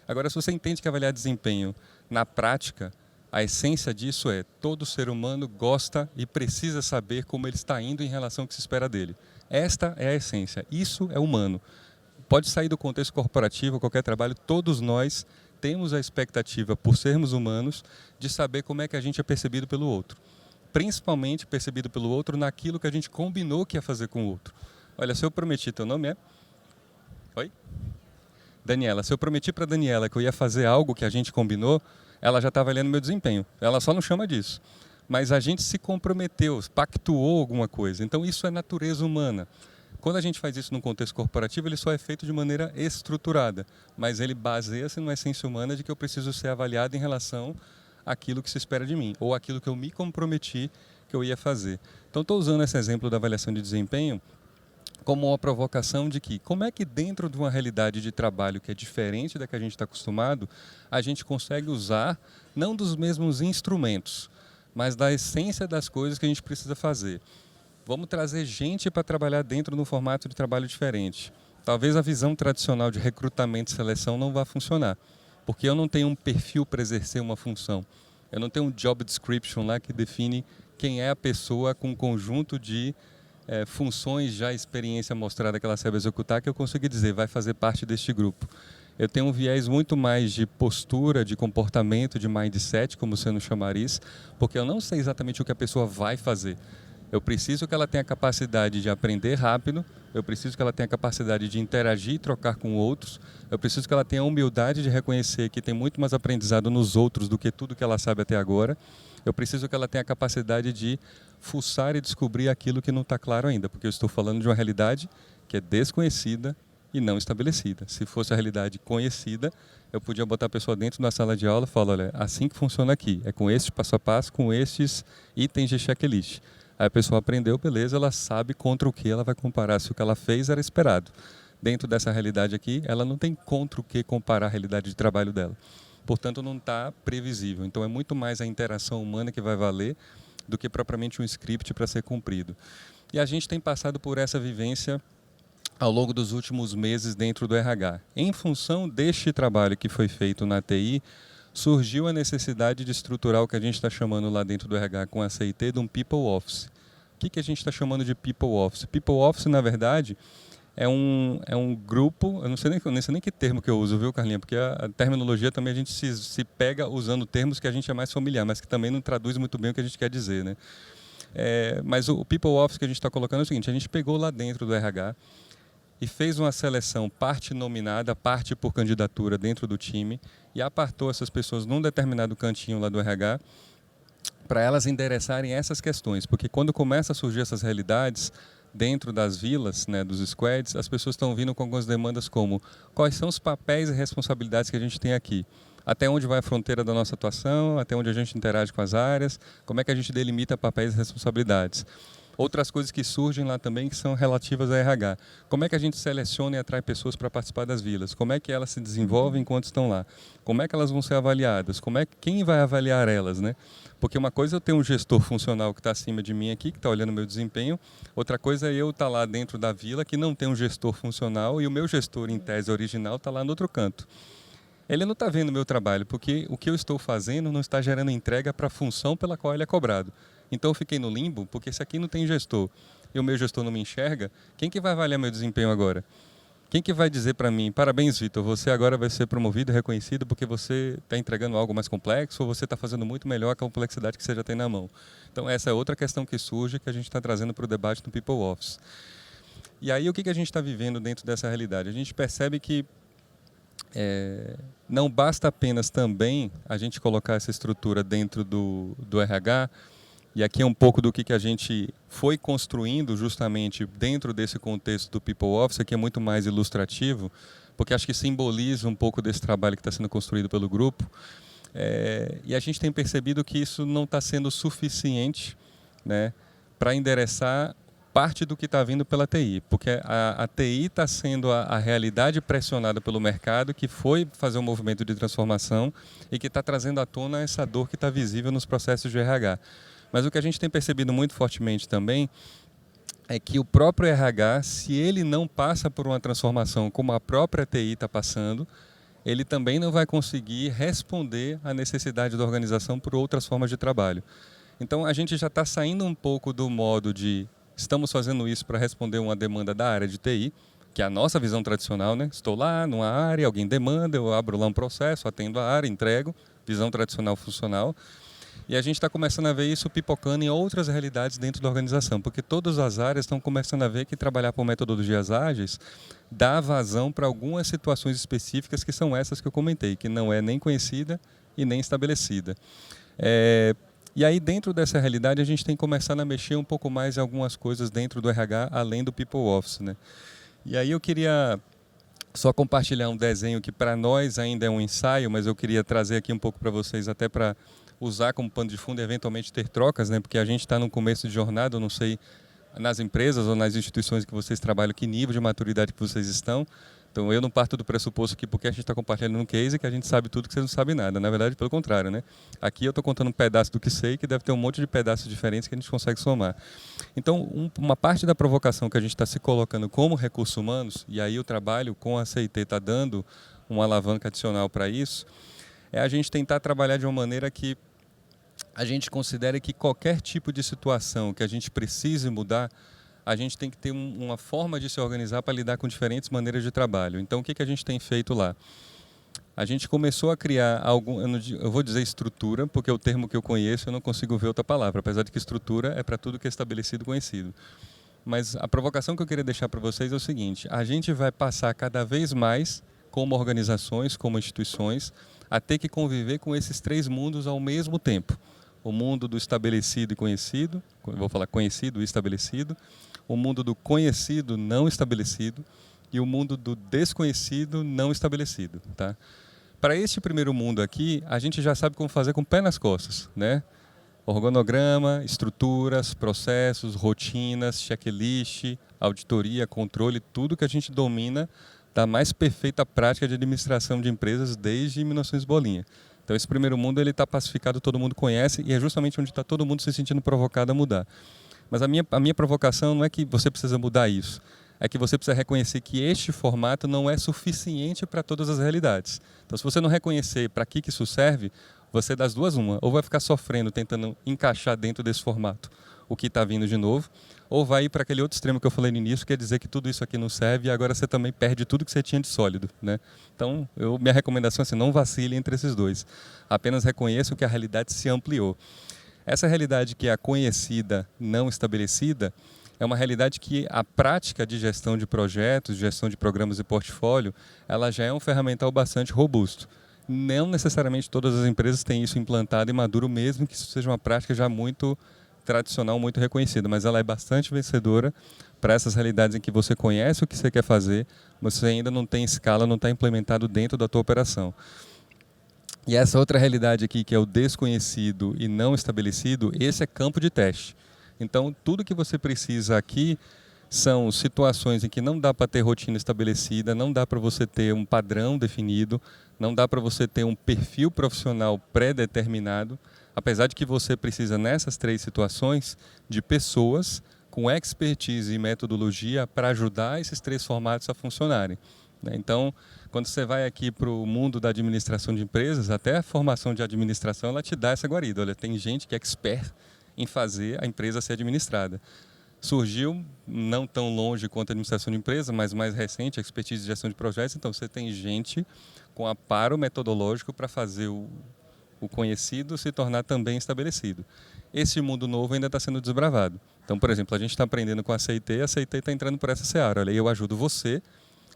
Agora, se você entende que avaliar desempenho na prática, a essência disso é todo ser humano gosta e precisa saber como ele está indo em relação ao que se espera dele. Esta é a essência. Isso é humano. Pode sair do contexto corporativo, qualquer trabalho, todos nós temos a expectativa, por sermos humanos, de saber como é que a gente é percebido pelo outro. Principalmente percebido pelo outro naquilo que a gente combinou que ia fazer com o outro. Olha, se eu prometi, teu nome é? Oi? Daniela. Se eu prometi para Daniela que eu ia fazer algo que a gente combinou, ela já está avaliando meu desempenho. Ela só não chama disso. mas a gente se comprometeu, pactuou alguma coisa. Então isso é natureza humana. Quando a gente faz isso num contexto corporativo, ele só é feito de maneira estruturada, mas ele baseia-se numa essência humana de que eu preciso ser avaliado em relação àquilo que se espera de mim, ou aquilo que eu me comprometi que eu ia fazer. Então estou usando esse exemplo da avaliação de desempenho como uma provocação de que como é que dentro de uma realidade de trabalho que é diferente da que a gente está acostumado, a gente consegue usar não dos mesmos instrumentos, mas da essência das coisas que a gente precisa fazer. Vamos trazer gente para trabalhar dentro de um formato de trabalho diferente. Talvez a visão tradicional de recrutamento e seleção não vá funcionar, porque eu não tenho um perfil para exercer uma função. Eu não tenho um job description lá que define quem é a pessoa com um conjunto de funções já experiência mostrada que ela sabe executar, que eu consigo dizer, vai fazer parte deste grupo. Eu tenho um viés muito mais de postura, de comportamento, de mindset, como você nos chamaria, porque eu não sei exatamente o que a pessoa vai fazer. Eu preciso que ela tenha a capacidade de aprender rápido, eu preciso que ela tenha a capacidade de interagir e trocar com outros, eu preciso que ela tenha a humildade de reconhecer que tem muito mais aprendizado nos outros do que tudo que ela sabe até agora. Eu preciso que ela tenha a capacidade de fuçar e descobrir aquilo que não está claro ainda, porque eu estou falando de uma realidade que é desconhecida e não estabelecida. Se fosse a realidade conhecida, eu podia botar a pessoa dentro da sala de aula e falar, olha, assim que funciona aqui, é com este passo a passo, com estes itens de checklist. Aí a pessoa aprendeu, beleza, ela sabe contra o que ela vai comparar, se o que ela fez era esperado. Dentro dessa realidade aqui, ela não tem contra o que comparar a realidade de trabalho dela. Portanto, não está previsível. Então, é muito mais a interação humana que vai valer do que propriamente um script para ser cumprido. E a gente tem passado por essa vivência ao longo dos últimos meses dentro do RH. Em função deste trabalho que foi feito na TI, surgiu a necessidade de estruturar o que a gente está chamando lá dentro do RH com a CIT de um People Office. O que a gente está chamando de People Office? People Office, na verdade, é um grupo, eu não sei nem que termo que eu uso, viu, Carlinha? Porque a terminologia também a gente se pega usando termos que a gente é mais familiar, mas que também não traduz muito bem o que a gente quer dizer, né? Mas o People Office que a gente está colocando é o seguinte, a gente pegou lá dentro do RH e fez uma seleção parte nominada, parte por candidatura dentro do time e apartou essas pessoas num determinado cantinho lá do RH para elas endereçarem essas questões, porque quando começa a surgir essas realidades dentro das vilas, né, dos squads, as pessoas estão vindo com algumas demandas como quais são os papéis e responsabilidades que a gente tem aqui, até onde vai a fronteira da nossa atuação, até onde a gente interage com as áreas, como é que a gente delimita papéis e responsabilidades. Outras coisas que surgem lá também que são relativas a RH. Como é que a gente seleciona e atrai pessoas para participar das vilas? Como é que elas se desenvolvem enquanto estão lá? Como é que elas vão ser avaliadas? Quem vai avaliar elas, né? Porque uma coisa é eu ter um gestor funcional que está acima de mim aqui, que está olhando o meu desempenho. Outra coisa é eu estar lá dentro da vila que não tem um gestor funcional e o meu gestor, em tese original, está lá no outro canto. Ele não está vendo o meu trabalho, porque o que eu estou fazendo não está gerando entrega para a função pela qual ele é cobrado. Então eu fiquei no limbo, porque se aqui não tem gestor e o meu gestor não me enxerga, quem que vai avaliar meu desempenho agora? Quem que vai dizer para mim, parabéns, Vitor, você agora vai ser promovido e reconhecido porque você está entregando algo mais complexo ou você está fazendo muito melhor a complexidade que você já tem na mão? Então essa é outra questão que surge que a gente está trazendo para o debate no People Office. E aí o que a gente está vivendo dentro dessa realidade? A gente percebe que não basta apenas também a gente colocar essa estrutura dentro do RH, e aqui é um pouco do que a gente foi construindo justamente dentro desse contexto do People Office, que é muito mais ilustrativo, porque acho que simboliza um pouco desse trabalho que está sendo construído pelo grupo. E a gente tem percebido que isso não está sendo suficiente, né, para endereçar parte do que está vindo pela TI, porque a TI está sendo a realidade pressionada pelo mercado que foi fazer um movimento de transformação e que está trazendo à tona essa dor que está visível nos processos de RH. Mas o que a gente tem percebido muito fortemente também é que o próprio RH, se ele não passa por uma transformação como a própria TI está passando, ele também não vai conseguir responder à necessidade da organização por outras formas de trabalho. Então a gente já está saindo um pouco do modo de estamos fazendo isso para responder uma demanda da área de TI, que é a nossa visão tradicional, né? Estou lá numa área, alguém demanda, eu abro lá um processo, atendo a área, entrego, visão tradicional funcional. E a gente está começando a ver isso pipocando em outras realidades dentro da organização, porque todas as áreas estão começando a ver que trabalhar por metodologias ágeis dá vazão para algumas situações específicas que são essas que eu comentei, que não é nem conhecida e nem estabelecida. E aí, dentro dessa realidade, a gente tem que começar a mexer um pouco mais em algumas coisas dentro do RH, além do People Office, né? E aí eu queria só compartilhar um desenho que para nós ainda é um ensaio, mas eu queria trazer aqui um pouco para vocês, até para usar como pano de fundo e eventualmente ter trocas, né? Porque a gente está no começo de jornada, eu não sei nas empresas ou nas instituições que vocês trabalham, que nível de maturidade que vocês estão. Então, eu não parto do pressuposto que porque a gente está compartilhando um case que a gente sabe tudo que vocês não sabem nada. Na verdade, pelo contrário, né? Aqui eu estou contando um pedaço do que sei, que deve ter um monte de pedaços diferentes que a gente consegue somar. Então, uma parte da provocação que a gente está se colocando como recursos humanos, e aí o trabalho com a CIT está dando uma alavanca adicional para isso, é a gente tentar trabalhar de uma maneira que a gente considere que qualquer tipo de situação que a gente precise mudar, a gente tem que ter uma forma de se organizar para lidar com diferentes maneiras de trabalho. Então, o que a gente tem feito lá? A gente começou a criar eu vou dizer estrutura, porque é o termo que eu conheço, eu não consigo ver outra palavra, apesar de que estrutura é para tudo que é estabelecido e conhecido. Mas a provocação que eu queria deixar para vocês é o seguinte: a gente vai passar cada vez mais, como organizações, como instituições, a ter que conviver com esses três mundos ao mesmo tempo. O mundo do estabelecido e conhecido, eu vou falar conhecido e estabelecido, o mundo do conhecido não estabelecido e o mundo do desconhecido não estabelecido. Tá? Para este primeiro mundo aqui, a gente já sabe como fazer com o pé nas costas, né? Organograma, estruturas, processos, rotinas, checklist, auditoria, controle, tudo que a gente domina da mais perfeita prática de administração de empresas desde 1900 bolinha. Então, esse primeiro mundo ele está pacificado, todo mundo conhece, e é justamente onde está todo mundo se sentindo provocado a mudar. Mas a minha provocação não é que você precisa mudar isso, é que você precisa reconhecer que este formato não é suficiente para todas as realidades. Então, se você não reconhecer para que isso serve, você das duas uma, ou vai ficar sofrendo tentando encaixar dentro desse formato o que está vindo de novo, ou vai ir para aquele outro extremo que eu falei no início, que é dizer que tudo isso aqui não serve e agora você também perde tudo que você tinha de sólido, né? Então, minha recomendação é assim, não vacile entre esses dois. Apenas reconheça que a realidade se ampliou. Essa realidade que é a conhecida, não estabelecida, é uma realidade que a prática de gestão de projetos, gestão de programas e portfólio, ela já é um ferramental bastante robusto. Não necessariamente todas as empresas têm isso implantado e maduro, mesmo que isso seja uma prática já muito tradicional, muito reconhecida, mas ela é bastante vencedora para essas realidades em que você conhece o que você quer fazer, mas você ainda não tem escala, não está implementado dentro da tua operação. E essa outra realidade aqui, que é o desconhecido e não estabelecido, esse é campo de teste. Então, tudo que você precisa aqui são situações em que não dá para ter rotina estabelecida, não dá para você ter um padrão definido, não dá para você ter um perfil profissional pré-determinado, apesar de que você precisa, nessas três situações, de pessoas com expertise e metodologia para ajudar esses três formatos a funcionarem. Então, quando você vai aqui para o mundo da administração de empresas, até a formação de administração, ela te dá essa guarida. Olha, tem gente que é expert em fazer a empresa ser administrada. Surgiu, não tão longe quanto a administração de empresa, mas mais recente, a expertise de gestão de projetos. Então, você tem gente com aparo metodológico para fazer o conhecido se tornar também estabelecido. Esse mundo novo ainda está sendo desbravado. Então, por exemplo, a gente está aprendendo com a CIT está entrando por essa seara. Olha, eu ajudo você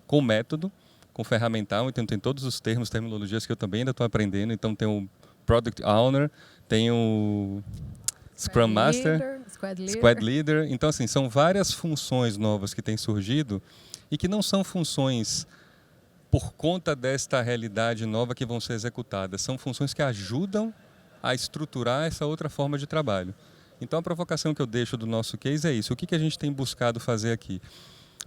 com método, com ferramental, então tem todos os termos, terminologias que eu também ainda estou aprendendo. Então, tem o Product Owner, tem o Scrum Master, Squad Leader. Então, assim, são várias funções novas que têm surgido e que não são funções por conta desta realidade nova que vão ser executadas. São funções que ajudam a estruturar essa outra forma de trabalho. Então, a provocação que eu deixo do nosso case é isso. O que a gente tem buscado fazer aqui?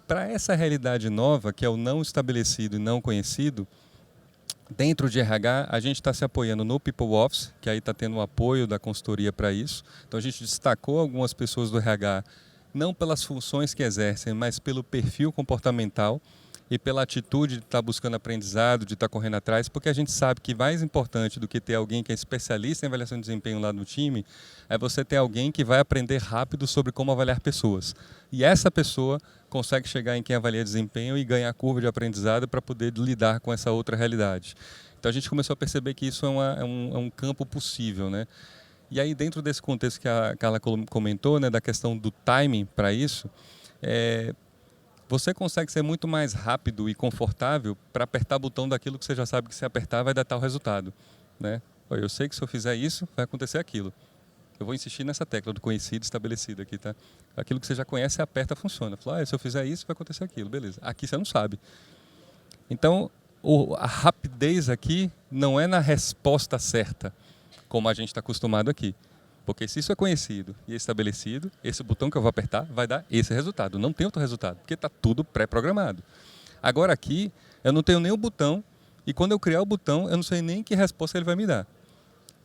Para essa realidade nova, que é o não estabelecido e não conhecido, dentro de RH, a gente está se apoiando no People Office, que aí está tendo o apoio da consultoria para isso. Então, a gente destacou algumas pessoas do RH, não pelas funções que exercem, mas pelo perfil comportamental e pela atitude de estar buscando aprendizado, de estar correndo atrás, porque a gente sabe que mais importante do que ter alguém que é especialista em avaliação de desempenho lá no time, é você ter alguém que vai aprender rápido sobre como avaliar pessoas. E essa pessoa consegue chegar em quem avalia desempenho e ganhar curva de aprendizado para poder lidar com essa outra realidade. Então a gente começou a perceber que isso é um campo possível, né? E aí, dentro desse contexto que a Carla comentou, né, da questão do timing para isso, você consegue ser muito mais rápido e confortável para apertar o botão daquilo que você já sabe que se apertar vai dar tal resultado, né? Eu sei que se eu fizer isso, vai acontecer aquilo. Eu vou insistir nessa tecla do conhecido, estabelecido aqui, tá? Aquilo que você já conhece, você aperta, funciona. Fala, se eu fizer isso, vai acontecer aquilo, beleza. Aqui você não sabe. Então, a rapidez aqui não é na resposta certa, como a gente está acostumado aqui. Porque se isso é conhecido e estabelecido, esse botão que eu vou apertar vai dar esse resultado. Não tem outro resultado, porque está tudo pré-programado. Agora aqui, eu não tenho nem o botão, e quando eu criar o botão, eu não sei nem que resposta ele vai me dar.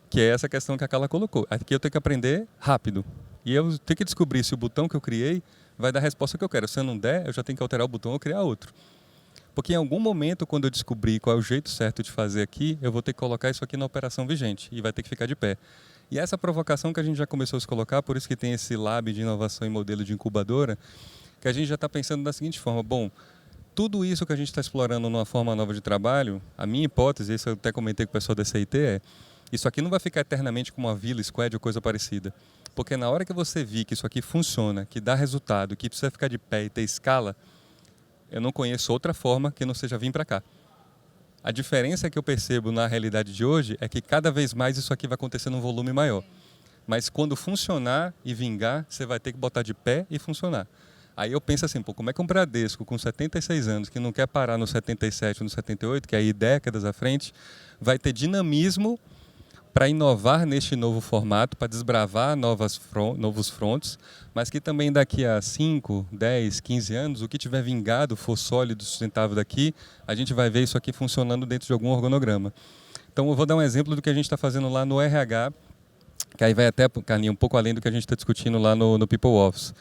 Que é essa questão que a Carla colocou. Aqui eu tenho que aprender rápido. E eu tenho que descobrir se o botão que eu criei vai dar a resposta que eu quero. Se eu não der, eu já tenho que alterar o botão ou criar outro. Porque em algum momento, quando eu descobrir qual é o jeito certo de fazer aqui, eu vou ter que colocar isso aqui na operação vigente e vai ter que ficar de pé. E essa provocação que a gente já começou a se colocar, por isso que tem esse lab de inovação e modelo de incubadora, que a gente já está pensando da seguinte forma, bom, tudo isso que a gente está explorando numa forma nova de trabalho, a minha hipótese, isso eu até comentei com o pessoal da CIT, é isso aqui não vai ficar eternamente como uma Vila, Squad ou coisa parecida. Porque na hora que você vir que isso aqui funciona, que dá resultado, que precisa ficar de pé e ter escala, eu não conheço outra forma que não seja vir para cá. A diferença que eu percebo na realidade de hoje é que cada vez mais isso aqui vai acontecer num volume maior. Mas quando funcionar e vingar, você vai ter que botar de pé e funcionar. Aí eu penso assim, pô, como é que um Bradesco com 76 anos, que não quer parar no 77, no 78, que é aí décadas à frente, vai ter dinamismo para inovar neste novo formato, para desbravar novos frontes, mas que também daqui a 5, 10, 15 anos, o que tiver vingado, for sólido, sustentável daqui, a gente vai ver isso aqui funcionando dentro de algum organograma. Então eu vou dar um exemplo do que a gente está fazendo lá no RH, que aí vai até, Carlinhos, um pouco além do que a gente está discutindo lá no People Office.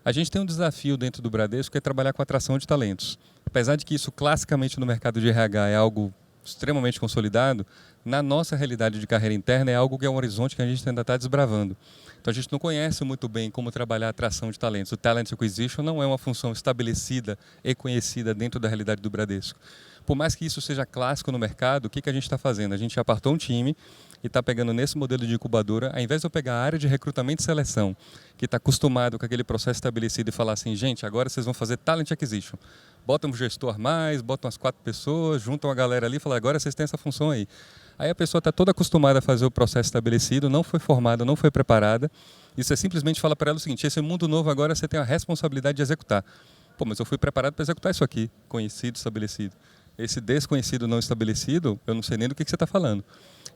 A gente tem um desafio dentro do Bradesco, que é trabalhar com atração de talentos. Apesar de que isso classicamente no mercado de RH é algo extremamente consolidado, na nossa realidade de carreira interna é algo que é um horizonte que a gente ainda está desbravando. Então a gente não conhece muito bem como trabalhar a atração de talentos. O Talent Acquisition não é uma função estabelecida e conhecida dentro da realidade do Bradesco. Por mais que isso seja clássico no mercado, o que a gente está fazendo? A gente apartou um time e está pegando nesse modelo de incubadora, ao invés de eu pegar a área de recrutamento e seleção, que está acostumado com aquele processo estabelecido e falar assim, gente, agora vocês vão fazer Talent Acquisition. Botam um gestor a mais, botam as 4 pessoas, juntam a galera ali e falam, agora vocês têm essa função aí. Aí a pessoa está toda acostumada a fazer o processo estabelecido, não foi formada, não foi preparada, e você simplesmente fala para ela o seguinte, esse mundo novo agora você tem a responsabilidade de executar. Pô, mas eu fui preparado para executar isso aqui, conhecido, estabelecido. Esse desconhecido não estabelecido, eu não sei nem do que você está falando.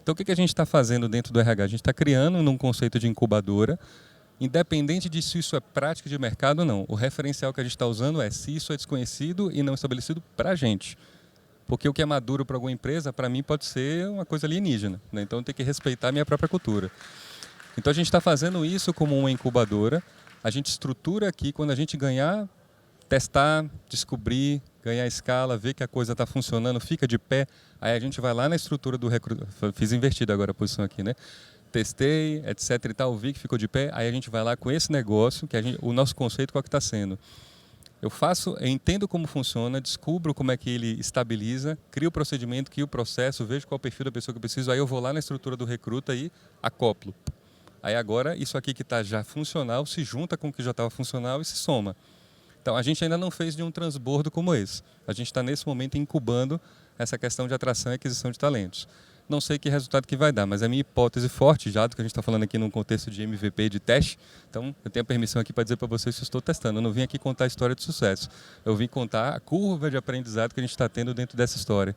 Então o que a gente está fazendo dentro do RH? A gente está criando um conceito de incubadora, independente de se isso é prática de mercado ou não. O referencial que a gente está usando é se isso é desconhecido e não estabelecido para a gente. Porque o que é maduro para alguma empresa, para mim, pode ser uma coisa alienígena. Né? Então, eu tenho que respeitar a minha própria cultura. Então, a gente está fazendo isso como uma incubadora. A gente estrutura aqui, quando a gente ganhar, testar, descobrir, ganhar escala, ver que a coisa está funcionando, fica de pé. Aí a gente vai lá na estrutura do recrutamento. Fiz invertida agora a posição aqui, né? Testei, etc e tal, vi que ficou de pé, aí a gente vai lá com esse negócio, que o nosso conceito qual que está sendo. Eu entendo como funciona, descubro como é que ele estabiliza, crio o procedimento, crio o processo, vejo qual é o perfil da pessoa que eu preciso, aí eu vou lá na estrutura do recruta e acoplo. Aí agora isso aqui que está já funcional se junta com o que já estava funcional e se soma. Então a gente ainda não fez de um transbordo como esse. A gente está nesse momento incubando essa questão de atração e aquisição de talentos. Não sei que resultado que vai dar, mas é a minha hipótese forte, já do que a gente está falando aqui num contexto de MVP, de teste. Então, eu tenho a permissão aqui para dizer para vocês que eu estou testando. Eu não vim aqui contar a história de sucesso. Eu vim contar a curva de aprendizado que a gente está tendo dentro dessa história.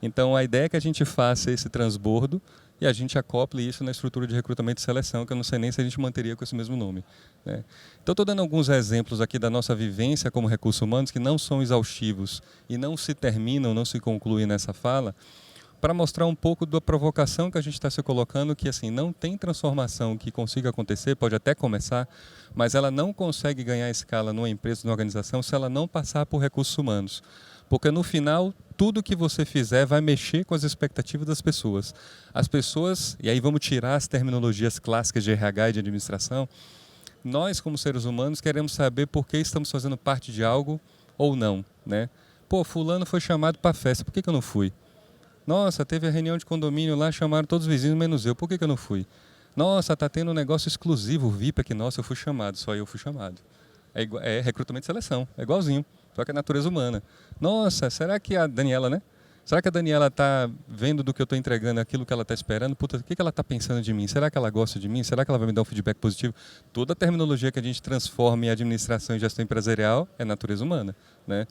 Então, a ideia é que a gente faça esse transbordo e a gente acople isso na estrutura de recrutamento e seleção, que eu não sei nem se a gente manteria com esse mesmo nome. Né? Então, estou dando alguns exemplos aqui da nossa vivência como recursos humanos, que não são exaustivos e não se terminam, não se concluem nessa fala, para mostrar um pouco da provocação que a gente está se colocando, que assim, não tem transformação que consiga acontecer, pode até começar, mas ela não consegue ganhar escala numa empresa, numa organização, se ela não passar por recursos humanos. Porque no final, tudo que você fizer vai mexer com as expectativas das pessoas. As pessoas, e aí vamos tirar as terminologias clássicas de RH e de administração, nós como seres humanos queremos saber por que estamos fazendo parte de algo ou não. Né? Pô, fulano foi chamado para a festa, por que eu não fui? Nossa, teve a reunião de condomínio lá, chamaram todos os vizinhos, menos eu. Por que eu não fui? Nossa, tá tendo um negócio exclusivo, VIP aqui. Nossa, eu fui chamado, só eu fui chamado. É recrutamento e seleção, é igualzinho, só que é natureza humana. Nossa, será que a Daniela, né? Será que a Daniela está vendo do que eu estou entregando aquilo que ela está esperando? Puta, o que ela está pensando de mim? Será que ela gosta de mim? Será que ela vai me dar um feedback positivo? Toda a terminologia que a gente transforma em administração e gestão empresarial é natureza humana, né?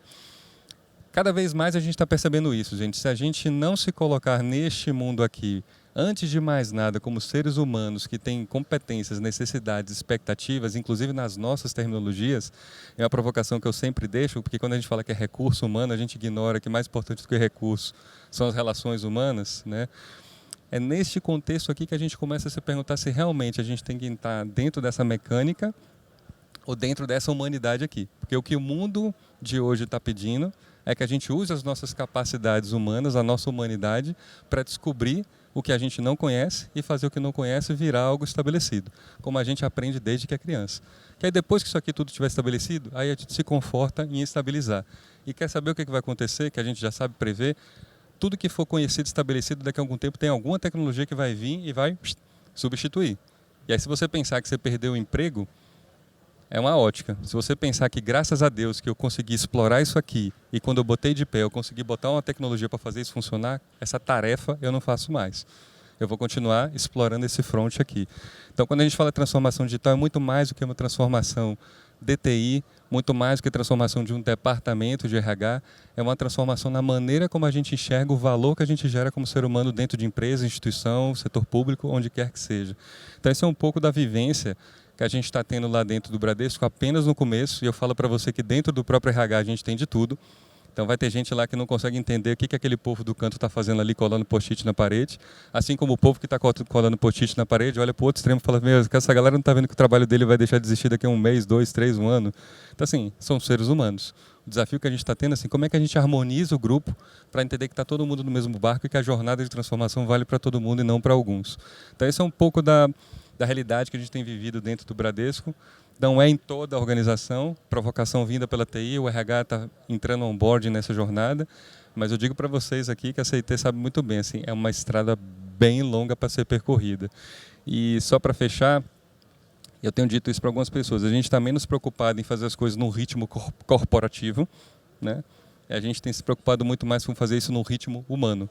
Cada vez mais a gente está percebendo isso, gente. Se a gente não se colocar neste mundo aqui, antes de mais nada, como seres humanos que têm competências, necessidades, expectativas, inclusive nas nossas terminologias, é uma provocação que eu sempre deixo, porque quando a gente fala que é recurso humano, a gente ignora que mais importante do que recurso são as relações humanas, né? É neste contexto aqui que a gente começa a se perguntar se realmente a gente tem que estar dentro dessa mecânica ou dentro dessa humanidade aqui. Porque o que o mundo de hoje está pedindo é que a gente use as nossas capacidades humanas, a nossa humanidade, para descobrir o que a gente não conhece e fazer o que não conhece virar algo estabelecido, como a gente aprende desde que é criança. Que aí depois que isso aqui tudo estiver estabelecido, aí a gente se conforta em estabilizar. E quer saber o que vai acontecer, que a gente já sabe prever, tudo que for conhecido, estabelecido, daqui a algum tempo tem alguma tecnologia que vai vir e vai substituir. E aí se você pensar que você perdeu o emprego, é uma ótica. Se você pensar que graças a Deus que eu consegui explorar isso aqui e quando eu botei de pé eu consegui botar uma tecnologia para fazer isso funcionar, essa tarefa eu não faço mais. Eu vou continuar explorando esse front aqui. Então quando a gente fala de transformação digital é muito mais do que uma transformação de TI, muito mais do que a transformação de um departamento de RH, é uma transformação na maneira como a gente enxerga o valor que a gente gera como ser humano dentro de empresa, instituição, setor público, onde quer que seja. Então esse é um pouco da vivência que a gente está tendo lá dentro do Bradesco apenas no começo, e eu falo para você que dentro do próprio RH a gente tem de tudo. Então vai ter gente lá que não consegue entender o que aquele povo do canto está fazendo ali colando post-it na parede, assim como o povo que está colando post-it na parede olha para o outro extremo e fala, meu, essa galera não está vendo que o trabalho dele vai deixar de existir daqui a um mês, 2, 3, um ano. Então assim, são seres humanos. O desafio que a gente está tendo, assim, como é que a gente harmoniza o grupo para entender que está todo mundo no mesmo barco e que a jornada de transformação vale para todo mundo e não para alguns. Então esse é um pouco da realidade que a gente tem vivido dentro do Bradesco. Não é em toda a organização, provocação vinda pela TI, o RH está entrando on board nessa jornada, mas eu digo para vocês aqui que a CIT sabe muito bem, assim, é uma estrada bem longa para ser percorrida. E só para fechar, eu tenho dito isso para algumas pessoas, a gente está menos preocupado em fazer as coisas num ritmo corporativo, né? A gente tem se preocupado muito mais com fazer isso num ritmo humano.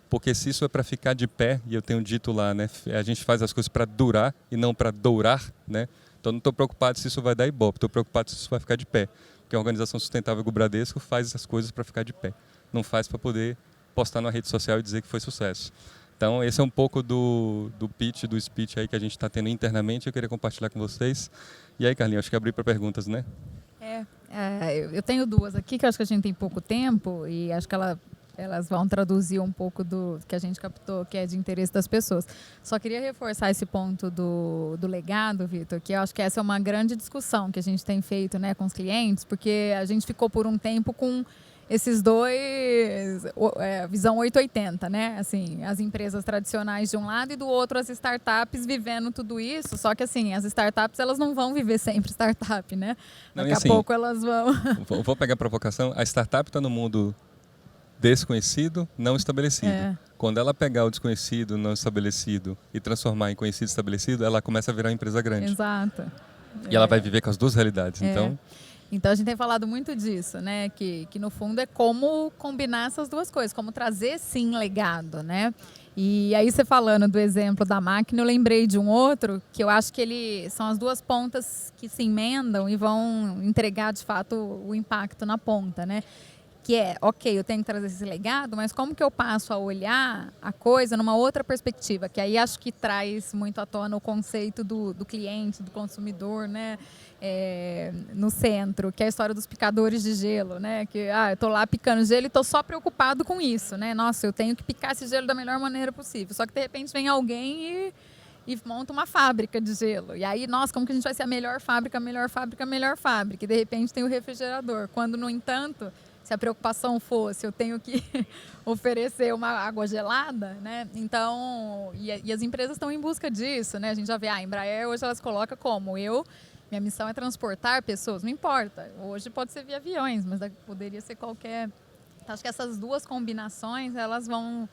Porque se isso é para ficar de pé, e eu tenho dito lá, né, a gente faz as coisas para durar e não para dourar, né? Então não estou preocupado se isso vai dar ibope, estou preocupado se isso vai ficar de pé. Porque a Organização Sustentável do Bradesco faz essas coisas para ficar de pé. Não faz para poder postar na rede social e dizer que foi sucesso. Então esse é um pouco do pitch, do speech aí que a gente está tendo internamente, eu queria compartilhar com vocês. E aí, Carlinhos, acho que abri para perguntas, né? Eu tenho duas aqui que eu acho que a gente tem pouco tempo e acho que elas vão traduzir um pouco do que a gente captou, que é de interesse das pessoas. Só queria reforçar esse ponto do legado, Vitor, que eu acho que essa é uma grande discussão que a gente tem feito, né, com os clientes, porque a gente ficou por um tempo com esses dois, visão 880, né? Assim, as empresas tradicionais de um lado e do outro as startups vivendo tudo isso. Só que assim, as startups elas não vão viver sempre startup, né? Daqui a pouco elas vão. Vou pegar a provocação. A startup está no mundo desconhecido, não estabelecido. Quando ela pegar o desconhecido, não estabelecido e transformar em conhecido estabelecido, ela começa a virar uma empresa grande. Exato. E ela vai viver com as duas realidades. Então a gente tem falado muito disso, né? Que no fundo é como combinar essas duas coisas, como trazer sim legado, né? E aí você falando do exemplo da máquina, eu lembrei de um outro que eu acho que são as duas pontas que se emendam e vão entregar de fato o impacto na ponta, né? Que é, ok, eu tenho que trazer esse legado, mas como que eu passo a olhar a coisa numa outra perspectiva? Que aí acho que traz muito à tona o conceito do cliente, do consumidor, né? No centro, que é a história dos picadores de gelo, né? Que eu estou lá picando gelo e estou só preocupado com isso, né? Nossa, eu tenho que picar esse gelo da melhor maneira possível. Só que de repente vem alguém e monta uma fábrica de gelo. E aí, nossa, como que a gente vai ser a melhor fábrica, a melhor fábrica, a melhor fábrica? E de repente tem o refrigerador. Quando, no entanto, se a preocupação fosse eu tenho que oferecer uma água gelada, né? Então, e as empresas estão em busca disso, né? A gente já vê, a Embraer hoje elas colocam como minha missão é transportar pessoas, não importa. Hoje pode ser via aviões, mas poderia ser qualquer. Então, acho que essas duas combinações, elas vão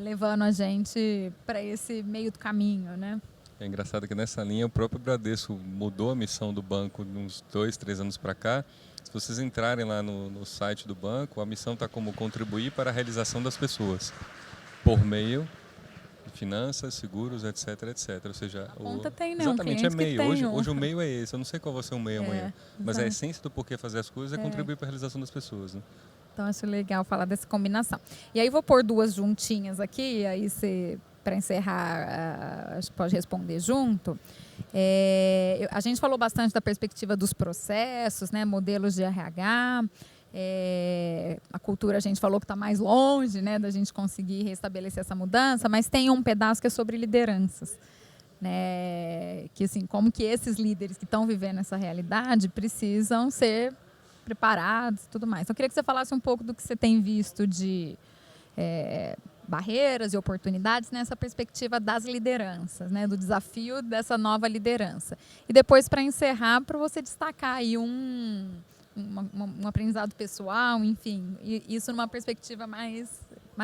levando a gente para esse meio do caminho, né? É engraçado que nessa linha o próprio Bradesco mudou a missão do banco uns 2, 3 anos para cá Se vocês entrarem lá no site do banco, a missão está como contribuir para a realização das pessoas, por meio de finanças, seguros, etc, etc. Ou seja, A conta tem, né? exatamente, é Que meio. tem Hoje o meio é esse. Eu não sei qual vai ser o meio amanhã. Mas a exato. essência do porquê fazer as coisas é contribuir para a realização das pessoas. Né? Então, acho legal falar dessa combinação. E aí, vou pôr duas juntinhas aqui, e aí você, para encerrar, acho que pode responder junto. A gente falou bastante da perspectiva dos processos, né, modelos de RH. A cultura, a gente falou que está mais longe, né, da gente conseguir restabelecer essa mudança, mas tem um pedaço que é sobre lideranças. Né, que assim, como que esses líderes que estão vivendo essa realidade precisam ser preparados e tudo mais. Então, eu queria que você falasse um pouco do que você tem visto de barreiras e oportunidades nessa perspectiva das lideranças, né, do desafio dessa nova liderança. E depois, para encerrar, para você destacar aí um aprendizado pessoal, enfim, isso numa perspectiva mais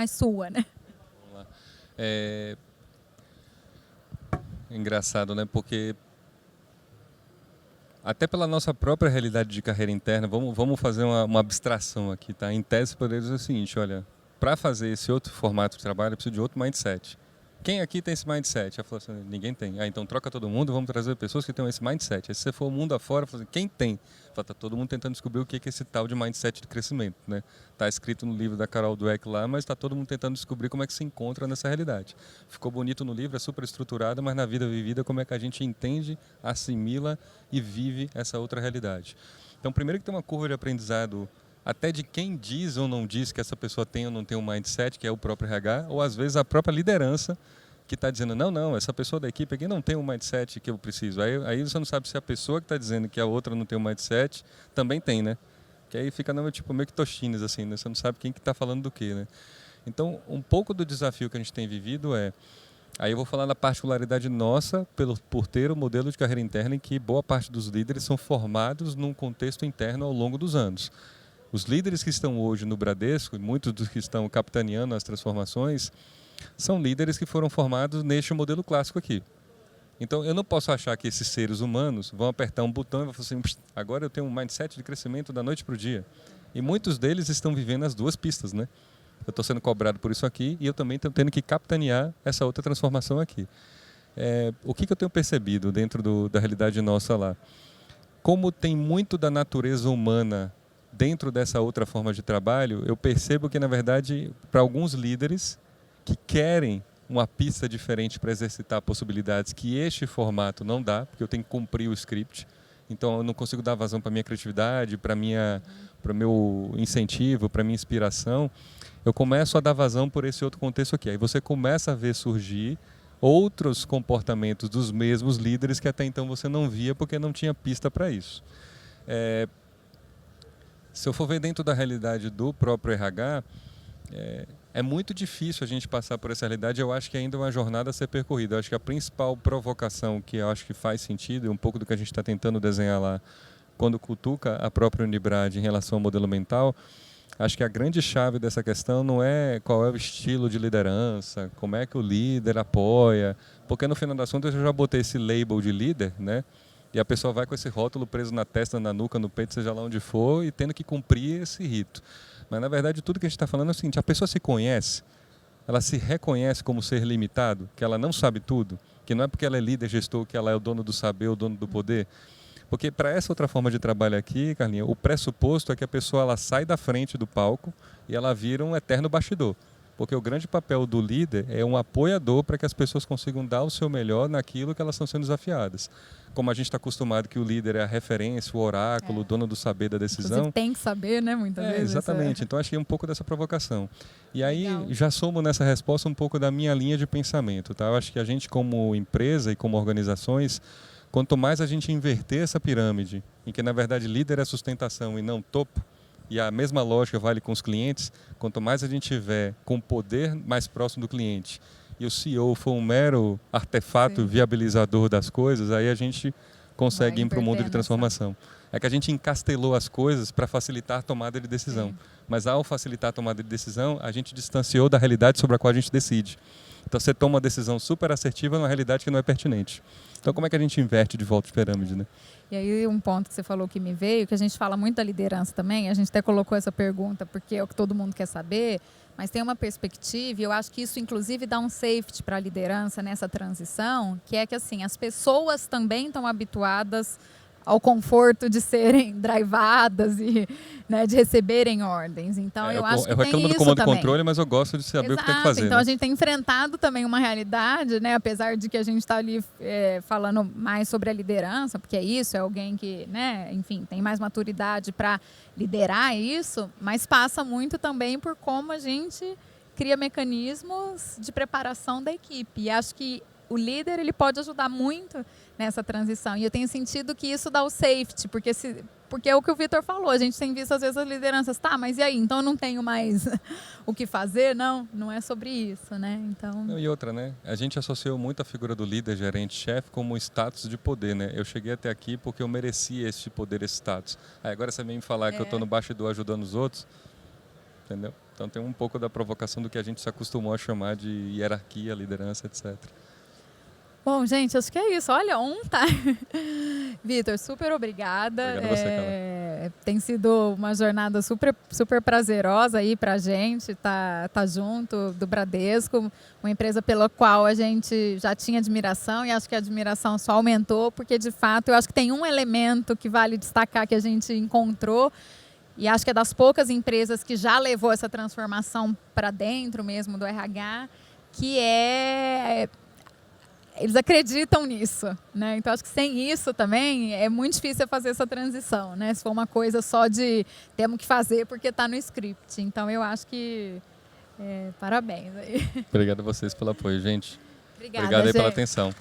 sua, né? Vamos lá. É engraçado, né? Porque até pela nossa própria realidade de carreira interna, vamos fazer uma abstração aqui, tá? Em tese, poderia dizer o seguinte, olha, para fazer esse outro formato de trabalho, eu preciso de outro mindset. Quem aqui tem esse mindset? Eu falo assim, ninguém tem. Então troca todo mundo, vamos trazer pessoas que tenham esse mindset. Aí se você for o mundo afora, assim, quem tem? Está todo mundo tentando descobrir o que é esse tal de mindset de crescimento. Né? Está escrito no livro da Carol Dweck lá, mas está todo mundo tentando descobrir como é que se encontra nessa realidade. Ficou bonito no livro, é super estruturado, mas na vida vivida, como é que a gente entende, assimila e vive essa outra realidade. Então, primeiro que tem uma curva de aprendizado até de quem diz ou não diz que essa pessoa tem ou não tem um mindset, que é o próprio RH, ou às vezes a própria liderança, que está dizendo, não, essa pessoa da equipe aqui não tem um mindset que eu preciso. Aí você não sabe se a pessoa que está dizendo que a outra não tem um mindset também tem, né? Que aí fica meio que tochines, assim, né? Você não sabe quem que está falando do quê, né? Então, um pouco do desafio que a gente tem vivido aí eu vou falar da particularidade nossa por ter o modelo de carreira interna em que boa parte dos líderes são formados num contexto interno ao longo dos anos. Os líderes que estão hoje no Bradesco, muitos dos que estão capitaneando as transformações, são líderes que foram formados neste modelo clássico aqui. Então, eu não posso achar que esses seres humanos vão apertar um botão e vão falar assim, agora eu tenho um mindset de crescimento da noite para o dia. E muitos deles estão vivendo as duas pistas, né? Eu estou sendo cobrado por isso aqui e eu também estou tendo que capitanear essa outra transformação aqui. O que eu tenho percebido dentro da realidade nossa lá? Como tem muito da natureza humana dentro dessa outra forma de trabalho, eu percebo que, na verdade, para alguns líderes que querem uma pista diferente para exercitar possibilidades que este formato não dá, porque eu tenho que cumprir o script, então eu não consigo dar vazão para a minha criatividade, para o meu incentivo, para a minha inspiração, eu começo a dar vazão por esse outro contexto aqui. Aí você começa a ver surgir outros comportamentos dos mesmos líderes que até então você não via porque não tinha pista para isso. Se eu for ver dentro da realidade do próprio RH, é muito difícil a gente passar por essa realidade. Eu acho que ainda é uma jornada a ser percorrida. Eu acho que a principal provocação que eu acho que faz sentido, e um pouco do que a gente está tentando desenhar lá, quando cutuca a própria Unibrad em relação ao modelo mental, acho que a grande chave dessa questão não é qual é o estilo de liderança, como é que o líder apoia, porque no final das contas eu já botei esse label de líder, né? E a pessoa vai com esse rótulo preso na testa, na nuca, no peito, seja lá onde for, e tendo que cumprir esse rito. Mas, na verdade, tudo que a gente está falando é o seguinte, a pessoa se conhece, ela se reconhece como ser limitado, que ela não sabe tudo, que não é porque ela é líder, gestor, que ela é o dono do saber, o dono do poder. Porque para essa outra forma de trabalho aqui, Carlinha, o pressuposto é que a pessoa ela sai da frente do palco e ela vira um eterno bastidor. Porque o grande papel do líder é um apoiador para que as pessoas consigam dar o seu melhor naquilo que elas estão sendo desafiadas. Como a gente está acostumado que o líder é a referência, o oráculo, o dono do saber da decisão. Inclusive tem que saber, né, muitas vezes. Exatamente. Então, acho que é um pouco dessa provocação. E aí, já somo nessa resposta um pouco da minha linha de pensamento. Tá? Eu acho que a gente, como empresa e como organizações, quanto mais a gente inverter essa pirâmide, em que, na verdade, líder é sustentação e não topo, e a mesma lógica vale com os clientes, quanto mais a gente tiver com o poder mais próximo do cliente e o CEO for um mero artefato viabilizador das coisas, aí a gente consegue ir para o mundo de transformação. É que a gente encastelou as coisas para facilitar a tomada de decisão. Mas ao facilitar a tomada de decisão, a gente distanciou da realidade sobre a qual a gente decide. Então você toma uma decisão super assertiva numa realidade que não é pertinente. Então como é que a gente inverte de volta de pirâmide, né? E aí um ponto que você falou que me veio, que a gente fala muito da liderança também, a gente até colocou essa pergunta porque é o que todo mundo quer saber, mas tem uma perspectiva, e eu acho que isso inclusive dá um safety para a liderança nessa transição, que é que assim, as pessoas também estão habituadas ao conforto de serem drivadas e, né, de receberem ordens. Então, eu acho que eu tem reclamo do isso comando e também. controle, mas eu gosto de saber o que tem que Exato. fazer. Então, né? a gente tem enfrentado também uma realidade, né, apesar de que a gente está ali falando mais sobre a liderança, porque é isso, é alguém que, né, enfim, tem mais maturidade para liderar isso, mas passa muito também por como a gente cria mecanismos de preparação da equipe. E acho que o líder ele pode ajudar muito nessa transição. E eu tenho sentido que isso dá o safety, porque é o que o Vitor falou, a gente tem visto às vezes as lideranças, tá, mas e aí? Então eu não tenho mais o que fazer? Não é sobre isso, né? Então... E outra, né? A gente associou muito a figura do líder, gerente, chefe como status de poder, né? Eu cheguei até aqui porque eu merecia esse poder, esse status. Aí agora você vem me falar que eu estou no bastidor ajudando os outros, entendeu? Então tem um pouco da provocação do que a gente se acostumou a chamar de hierarquia, liderança, etc. Bom, gente, acho que é isso. Olha, Vitor, super obrigada. Obrigado a você, Carla. Tem sido uma jornada super, super prazerosa aí pra gente, tá junto do Bradesco, uma empresa pela qual a gente já tinha admiração e acho que a admiração só aumentou, porque de fato eu acho que tem um elemento que vale destacar que a gente encontrou, e acho que é das poucas empresas que já levou essa transformação para dentro mesmo do RH, que eles acreditam nisso, né? Então acho que sem isso também é muito difícil fazer essa transição, né? Se for uma coisa só de temos que fazer porque está no script. Então eu acho que parabéns aí. Obrigado a vocês pelo apoio, gente. Obrigada, Obrigado aí gente. pela atenção.